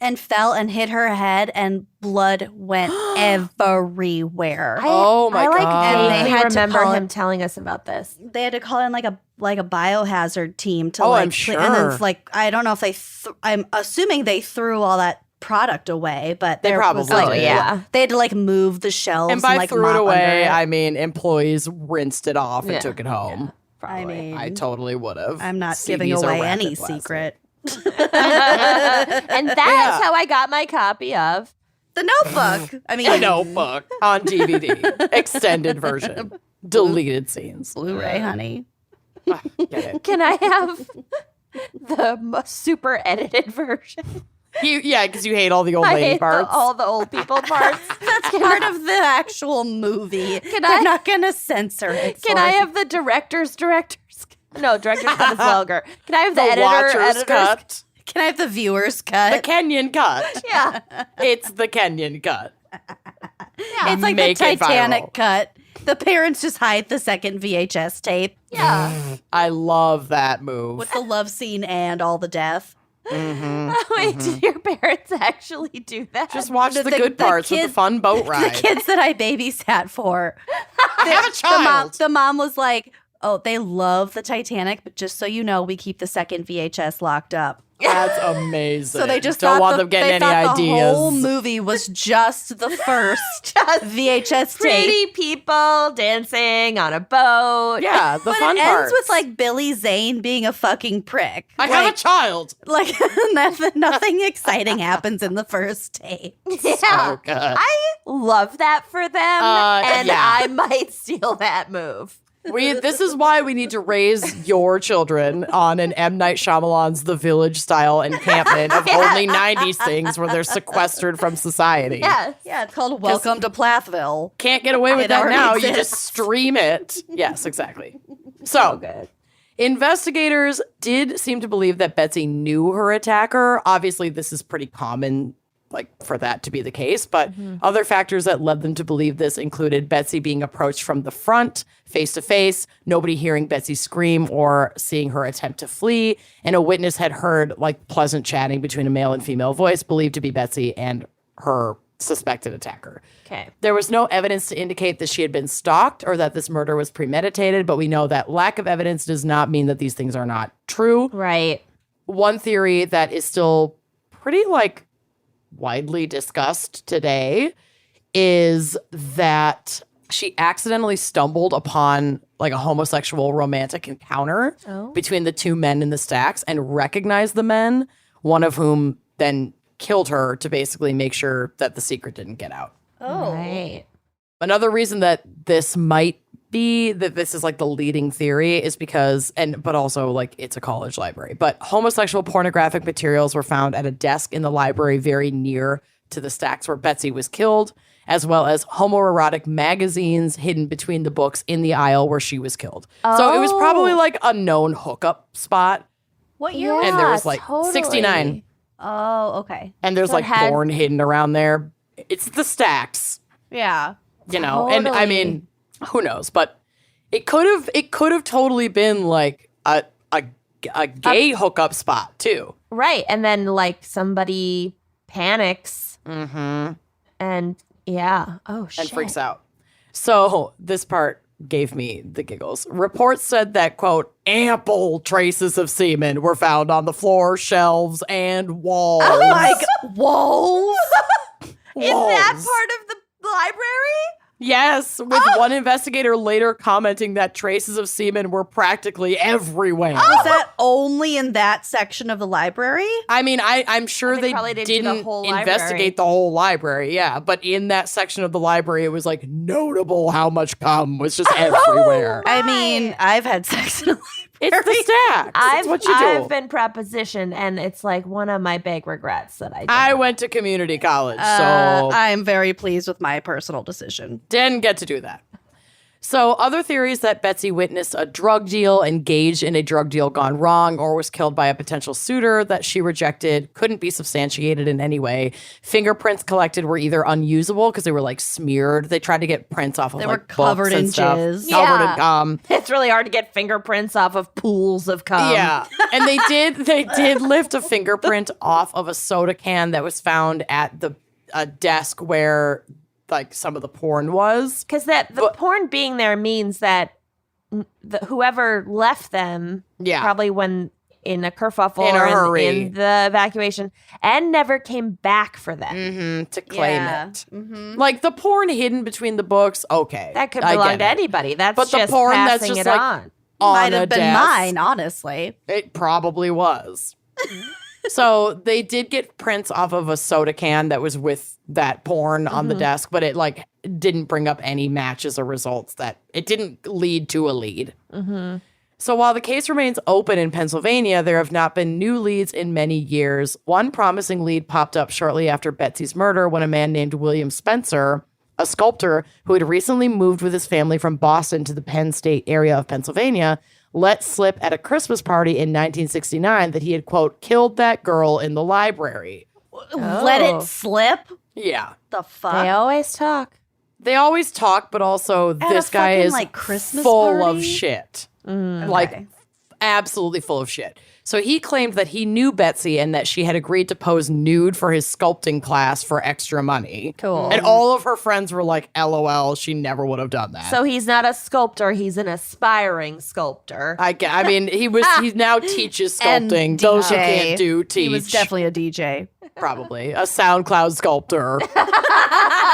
and fell and hit her head, and blood went everywhere. Oh my I like God. And they vaguely had to remember call him it- telling us about this. They had to call in like a biohazard team to Oh, like I'm and then sure. like I don't know if they I'm assuming they threw all that product away, but They there probably was like did. Yeah. they had to like move the shelves And by like threw it mop away, under it. I mean employees rinsed it off and Yeah. took it home. I mean, I totally would have. I'm not giving CDs are away rapid any plastic. secret. And that's how I got my copy of. The Notebook. I mean, A Notebook on DVD, extended version, deleted scenes. Blu-ray, honey. Get it? Can I have the super edited version? Because you hate all the old I lady hate parts. all the old people parts. That's part of the actual movie. They're not going to censor it. Can for I you. have the director's? No, director's cut is vulgar. Can I have the, the watcher's editor's cut. Can I have the viewer's The cut? Kenyan cut. Yeah. It's the Kenyan cut. It's like Make the it Titanic viral. cut. The parents just hide the second VHS tape Yeah. I love that move. with the love scene and all the death. Wait, did your parents actually do that? Just watch the, The- good the parts with kid- the fun boat The ride. kids that I babysat for. I have a child. The mom was like, "Oh, they love the Titanic, but just so you know, we keep the second VHS locked up." That's amazing. So they just don't thought want the, them getting they any thought ideas. The whole movie was just the first VHS tape. Pretty people dancing on a boat. Yeah, the But fun it ends parts. with like Billy Zane being a fucking prick. I have a child. like nothing exciting happens in the first tape. Yeah. So good. I love that for them, and yeah. I might steal that move. This is why we need to raise your children on an M. Night Shyamalan's The Village style encampment of only 90s things where they're sequestered from society. Yes. Yeah, it's called Welcome to Plathville. Can't get away with It that already now. You just exists. stream it. Yes, exactly. So, Good. investigators did seem to believe that Betsy knew her attacker. Obviously, this is pretty common, like for that to be the case. But other factors that led them to believe this included Betsy being approached from the front, face to face, nobody hearing Betsy scream or seeing her attempt to flee, and a witness had heard like pleasant chatting between a male and female voice believed to be Betsy and her suspected attacker. Okay. There was no evidence to indicate that she had been stalked or that this murder was premeditated, but we know that lack of evidence does not mean that these things are not true. Right. One theory that is still pretty like widely discussed today is that she accidentally stumbled upon like a homosexual romantic encounter between the two men in the stacks and recognized the men, one of whom then killed her to basically make sure that the secret didn't get out. Oh. Right. Another reason that this might be that this is like the leading theory is because but also like it's a college library, but homosexual pornographic materials were found at a desk in the library very near to the stacks where Betsy was killed, as well as homoerotic magazines hidden between the books in the aisle where she was killed. So it was probably like a known hookup spot. What year? Yeah, And there was, like, totally. 69. Oh, okay. And there's So it like had- porn hidden around there. It's the stacks. Yeah. You know, and I mean, who knows? But it could have totally been like a gay hookup spot too. Right. And then like somebody panics and yeah. Oh shit. And freaks out. So this part gave me the giggles. Reports said that, quote, ample traces of semen were found on the floor, shelves, and walls. Oh my god. Walls? In that part of the library? Yes, with one investigator later commenting that traces of semen were practically everywhere. Was that only in that section of the library? I mean, I'm sure They they probably didn't do didn't the whole library. investigate the whole library, yeah. But in that section of the library, it was like notable how much cum was just everywhere. I mean, I've had sex in a library. It's the stacks. It's what you do. I've been prepositioned and it's like one of my big regrets that I did. I went to community college, so I'm very pleased with my personal decision. didn't get to do that. So other theories that Betsy witnessed a drug deal, engaged in a drug deal gone wrong, or was killed by a potential suitor that she rejected couldn't be substantiated in any way. Fingerprints collected were either unusable because they were like smeared. They tried to get prints off of They like were covered books and in stuff. jizz. Covered in Yeah. cum. It's really hard to get fingerprints off of pools of cum. Yeah. And they did lift a fingerprint off of a soda can that was found at the desk where like some of the porn was. Because the porn being there means that whoever left them, Yeah. probably when in a kerfuffle In a or hurry. in the evacuation, and never came back for them. To claim Yeah. it. Like the porn hidden between the books, okay. That could I belong get to it. anybody. That's But the just porn that's passing just it like- on. On Might a have been desk. mine, honestly. It probably was. So they did get prints off of a soda can that was with that porn on the desk, but it like didn't bring up any matches or results that it didn't lead to a lead. So while the case remains open in Pennsylvania, there have not been new leads in many years. One promising lead popped up shortly after Betsy's murder when a man named William Spencer, a sculptor who had recently moved with his family from Boston to the Penn State area of Pennsylvania, let slip at a Christmas party in 1969 that he had, quote, killed that girl in the library. Let it slip? Yeah. The fuck? They always talk. They always talk, but also this a guy fucking, is like, Christmas full party? of shit. Okay. Like, absolutely full of shit. So he claimed that he knew Betsy and that she had agreed to pose nude for his sculpting class for extra money. Cool. And all of her friends were like, LOL, she never would have done that. So he's not a sculptor, he's an aspiring sculptor. I mean, he now teaches And sculpting. Those who DJ. can't do teach. He was definitely a DJ. Probably a SoundCloud sculptor.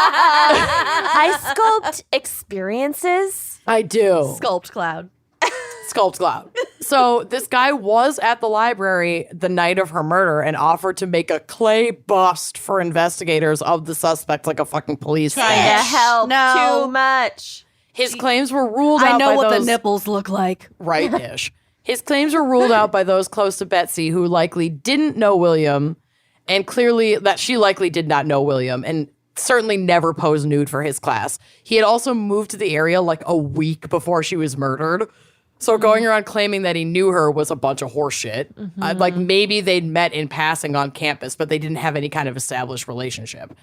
I sculpt experiences. I do. Sculpt Cloud. Sculpt Cloud. So this guy was at the library the night of her murder and offered to make a clay bust for investigators of the suspect, like a fucking police Trying to station. help No. too much. His claims were ruled out I know by what those the nipples look like. right-ish. His claims were ruled out by those close to Betsy who likely didn't know William, and clearly that she likely did not know William and certainly never posed nude for his class. He had also moved to the area like a week before she was murdered. So going around claiming that he knew her was a bunch of horseshit. Like maybe they'd met in passing on campus, but they didn't have any kind of established relationship.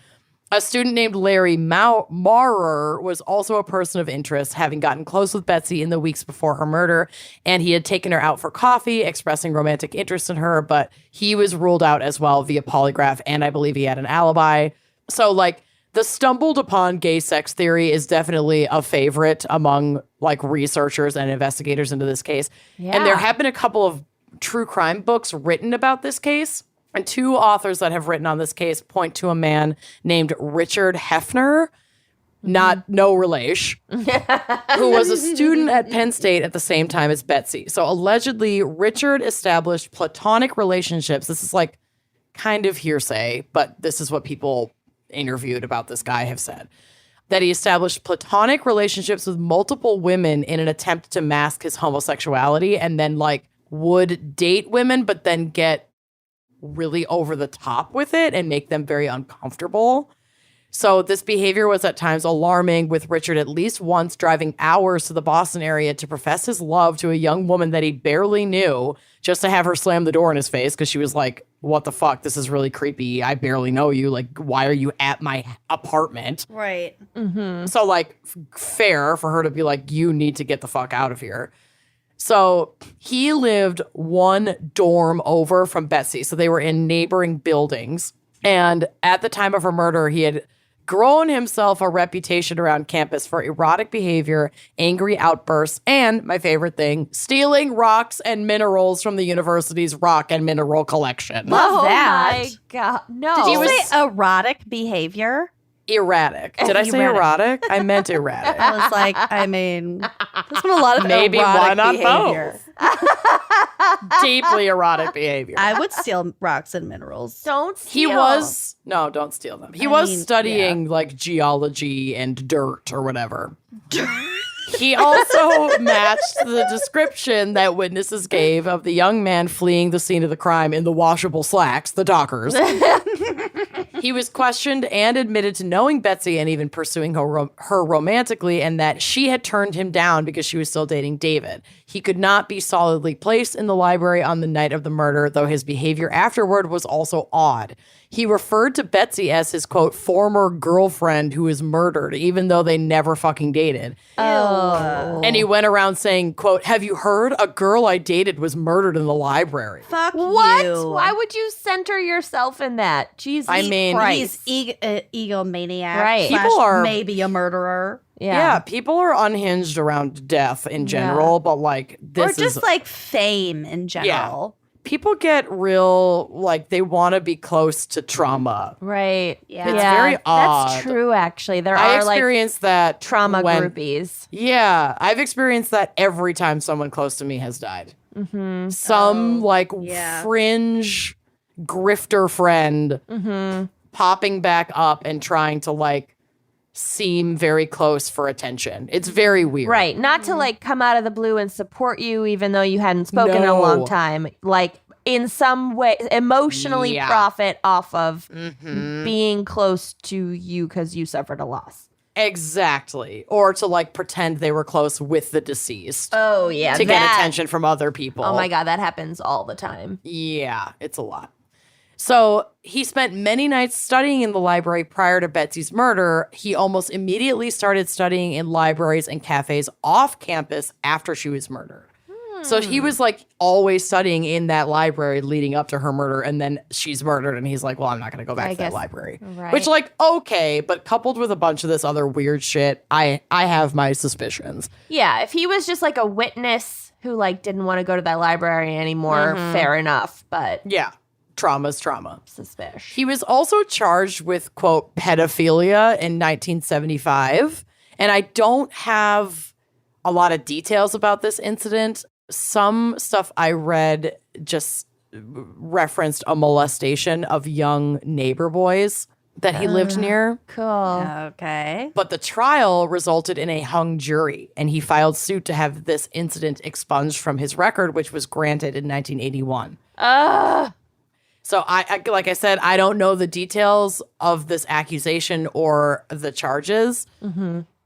A student named Larry Maurer was also a person of interest, having gotten close with Betsy in the weeks before her murder, and he had taken her out for coffee, expressing romantic interest in her, but he was ruled out as well via polygraph, and I believe he had an alibi. So, like, the stumbled upon gay sex theory is definitely a favorite among, like, researchers and investigators into this case. And there have been a couple of true crime books written about this case. And two authors that have written on this case point to a man named Richard Hefner, no relation, who was a student at Penn State at the same time as Betsy. So allegedly, Richard established platonic relationships. This is like kind of hearsay, but this is what people interviewed about this guy have said. That he established platonic relationships with multiple women in an attempt to mask his homosexuality, and then like would date women, but then get really over the top with it and make them very uncomfortable. So this behavior was at times alarming, with Richard at least once driving hours to the Boston area to profess his love to a young woman that he barely knew, just to have her slam the door in his face because she was like, what the fuck? This is really creepy. I barely know you. Like, why are you at my apartment? Right. So, like, fair for her to be like, you need to get the fuck out of here. So he lived one dorm over from Betsy. So they were in neighboring buildings. And at the time of her murder, he had grown himself a reputation around campus for erotic behavior, angry outbursts, and, my favorite thing, stealing rocks and minerals from the university's rock and mineral collection. Love Oh that. my God. No. Did you was- say erotic behavior? Erratic. Did I say erratic? I meant erratic. I was like, I mean, there's been a lot of Maybe erotic why not behavior. Deeply erotic behavior. I would steal rocks and minerals. Don't He steal. was no, don't steal them. He I was mean, studying like geology and dirt or whatever. He also matched the description that witnesses gave of the young man fleeing the scene of the crime in the washable slacks, the Dockers. He was questioned and admitted to knowing Betsy and even pursuing her romantically, and that she had turned him down because she was still dating David. He could not be solidly placed in the library on the night of the murder, though his behavior afterward was also odd. He referred to Betsy as his, quote, former girlfriend who was murdered, even though they never fucking dated. Oh. And he went around saying, quote, have you heard? A girl I dated was murdered in the library. Fuck What? you. Why would you center yourself in that? Jesus I mean, Christ. He's egomaniac. Right. slash People are- maybe a murderer. Yeah, people are unhinged around death in general, but like this Or just is like fame in general. people get real like they want to be close to trauma. Right. Yeah. It's very odd. That's true, actually. There I are like experienced that trauma when- groupies. Yeah, I've experienced that every time someone close to me has died. Some like yeah. fringe grifter friend popping back up and trying to like seem very close for attention. It's very weird. Right. Not to like come out of the blue and support you even though you hadn't spoken in a long No. time. Like in some way emotionally Yeah. profit off of Mhm. being close to you because you suffered a loss. Exactly. Or to like pretend they were close with the deceased Oh yeah. to get attention from other people. Oh my God, that happens all the time. Yeah, it's a lot. So he spent many nights studying in the library prior to Betsy's murder. He almost immediately started studying in libraries and cafes off campus after she was murdered. So he was like always studying in that library leading up to her murder, and then she's murdered, and he's like, well, I'm not going to go back I to that guess- library. right. Which, like, okay, but coupled with a bunch of this other weird shit, I have my suspicions. Yeah, if he was just like a witness who like didn't want to go to that library anymore, fair enough, but Yeah, trauma's trauma. suspicious. He was also charged with, quote, pedophilia in 1975. And I don't have a lot of details about this incident. Some stuff I read just referenced a molestation of young neighbor boys that he lived near. Cool. Okay. But the trial resulted in a hung jury, and he filed suit to have this incident expunged from his record, which was granted in 1981. So I like I said, I don't know the details of this accusation or the charges.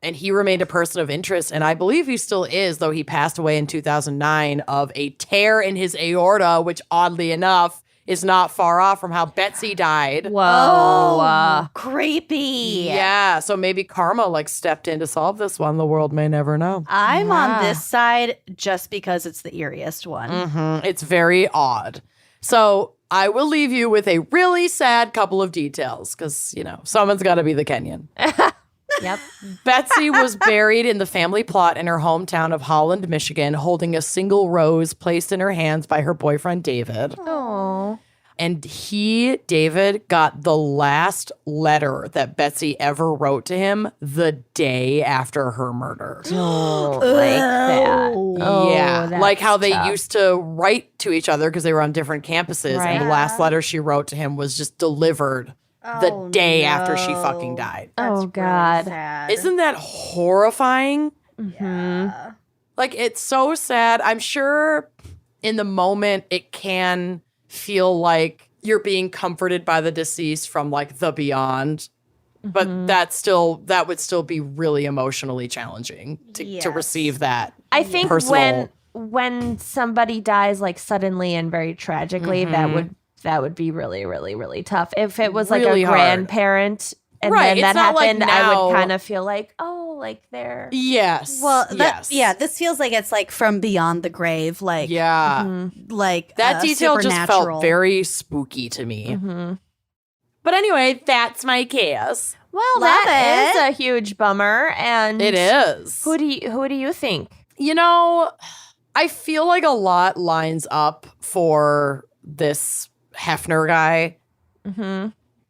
And he remained a person of interest, and I believe he still is, though he passed away in 2009 of a tear in his aorta, which oddly enough is not far off from how Betsy died. Whoa. Oh, creepy. Yeah, so maybe karma like stepped in to solve this one. The world may never know. I'm on this side just because it's the eeriest one. It's very odd. So I will leave you with a really sad couple of details because, you know, someone's got to be the Kenyan. Yep. Betsy was buried in the family plot in her hometown of Holland, Michigan, holding a single rose placed in her hands by her boyfriend, David. Oh. And David, got the last letter that Betsy ever wrote to him the day after her murder. Like that. Oh, yeah. that's Like how they tough. used to write to each other because they were on different campuses. Right. And the last letter she wrote to him was just delivered the day after she fucking died. Oh God. Isn't that horrifying? Like, it's so sad. I'm sure in the moment it can feel like you're being comforted by the deceased from like the beyond. But that would still be really emotionally challenging to Yes. receive that. I think Personal. when somebody dies like suddenly and very tragically, that would be really, really, really tough. If it was like Really a hard. grandparent and Right, then that it's not like happened, I now- would kind of feel like, oh, like they're Yes. Well, yes. this feels like it's like from beyond the grave, like Yeah. like That detail just supernatural. felt very spooky to me. But anyway, that's my case. well, Love that is it. a huge bummer. And It is. Who do you think? You know, I feel like a lot lines up for this Hefner guy.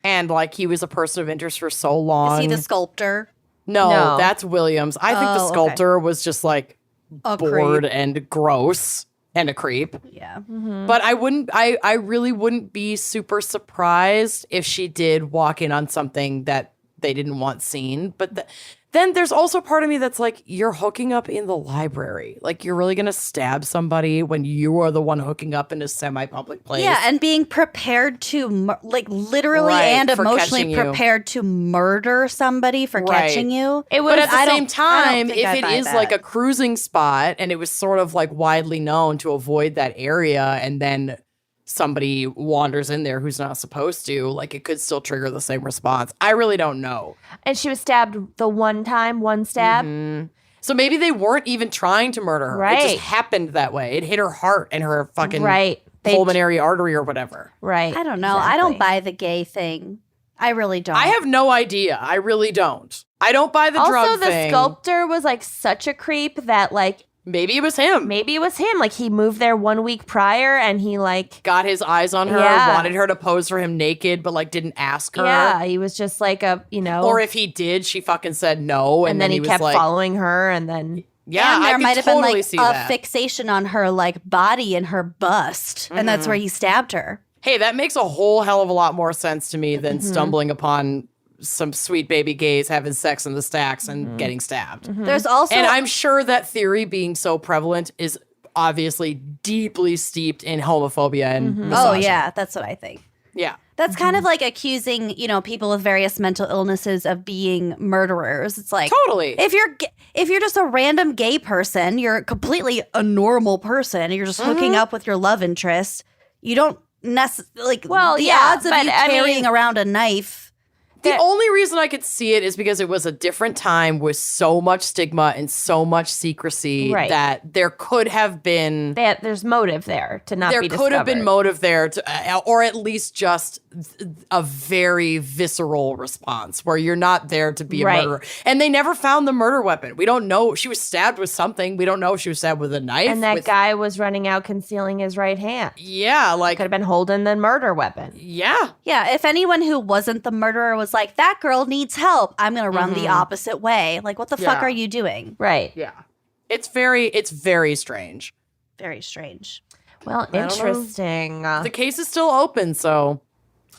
And like he was a person of interest for so long. Is he the sculptor? No, that's Williams. I think the Oh, okay. sculptor was just like A bored creep. and gross and a creep. Yeah. But I really wouldn't be super surprised if she did walk in on something that they didn't want seen. But then there's also part of me that's like, you're hooking up in the library. Like, you're really going to stab somebody when you are the one hooking up in a semi-public place. Yeah, and being prepared to like literally Right, and for catching emotionally you. prepared to murder somebody for Right. catching you. It was But at the I don't- same I time, don't think if I it buy is that. like a cruising spot and it was sort of like widely known to avoid that area and then somebody wanders in there who's not supposed to, like it could still trigger the same response. I really don't know. and she was stabbed the one stab. So maybe they weren't even trying to murder her. It Right. just happened that way. It hit her heart and her fucking Right. pulmonary artery or whatever. Right. I don't know. I don't Exactly. buy the gay thing. I really don't. I have no idea. I really don't. I don't buy the Also, drug the thing. sculptor was like such a creep that like Maybe it was him. maybe it was him. Like he moved there 1 week prior and he like Got his eyes on her, Yeah. wanted her to pose for him naked, but like didn't ask her. yeah, he was just like a Or if he did, she fucking said no. and then he was kept like, following her and then yeah, and I there could might have totally been like see a that. fixation on her like body and her bust, and that's where he stabbed her. Hey, that makes a whole hell of a lot more sense to me than Mm-hmm. stumbling upon some sweet baby gays having sex in the stacks and getting stabbed. There's also And I'm sure that theory being so prevalent is obviously deeply steeped in homophobia and oh misogyny. yeah, that's what I think. Yeah. That's kind of like accusing, people with various mental illnesses of being murderers. It's like Totally. if you're just a random gay person, you're completely a normal person, and you're just hooking up with your love interest. You don't necessarily Well, the yeah, odds of but you I mean- carrying around a knife. The only reason I could see it is because it was a different time with so much stigma and so much secrecy Right. that there could have been There's motive there to not there be could have been discovered. motive there to, or at least just a very visceral response where you're not there to be a Right. murderer. And they never found the murder weapon. We don't know. She was stabbed with something. We don't know if she was stabbed with a knife. And that with- guy was running out concealing his right hand. Yeah, like, Could have been holding the murder weapon. yeah. Yeah, if anyone who wasn't the murderer was like, that girl needs help, I'm going to run the opposite way. Like, what the fuck Yeah. are you doing? Right. Yeah. It's very strange. Very strange. Well, don't know. interesting. The case is still open, so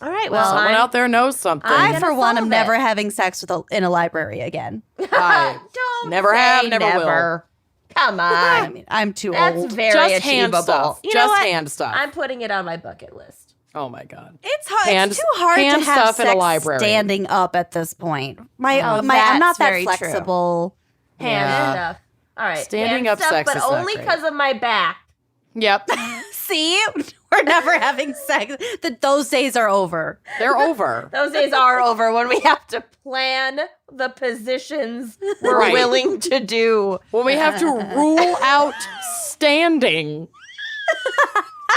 All right. Well, someone I'm- out there knows something. I, gonna for one, am solve never it. having sex in a library again. I Don't never say have, never will. never. Come I on. mean, I'm too That's old. very Just hand achievable. stuff. You know Just what? hand stuff. I'm putting it on my bucket list. Oh my God. It's hard. Hand- It's too hard to hand have stuff in a sex library. standing up at this point. Oh, I'm that's not that very true. flexible. Hand Yeah. stuff. All right. Standing hand up stuff, sex but is not only great. because of my back. Yep. See, we're never having sex. Those days are over. They're over. Those days are over when we have to plan the positions we're Right. willing to do. When we have to rule out standing.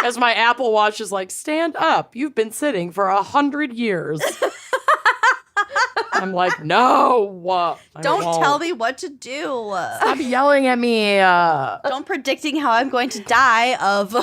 As my Apple Watch is like, stand up. You've been sitting for 100 years. I'm like, no. I Don't won't. tell me what to do. Stop yelling at me. Don't predicting how I'm going to die of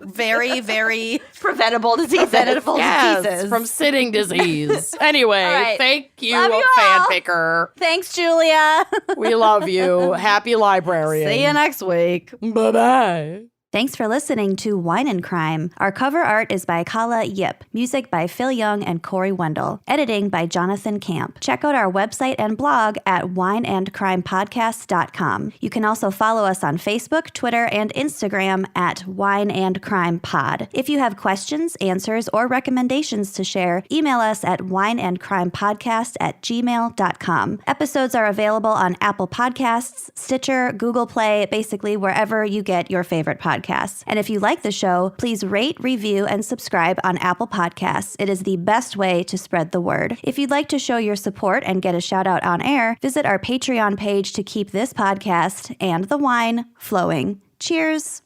very, very Preventable diseases. preventable Yes, diseases. from sitting disease. Anyway, All right. thank you, Love you fan all. picker. Thanks, Julia. We love you. Happy librarian. See you next week. Bye-bye. Thanks for listening to Wine and Crime. Our cover art is by Kala Yip, music by Phil Young and Corey Wendell, editing by Jonathan Camp. Check out our website and blog at wineandcrimepodcast.com. You can also follow us on Facebook, Twitter, and Instagram at Wine and Crime Pod. If you have questions, answers, or recommendations to share, email us at wineandcrimepodcast@gmail.com. Episodes are available on Apple Podcasts, Stitcher, Google Play, basically wherever you get your favorite podcasts. And if you like the show, please rate, review, and subscribe on Apple Podcasts. It is the best way to spread the word. If you'd like to show your support and get a shout out on air, visit our Patreon page to keep this podcast and the wine flowing. Cheers.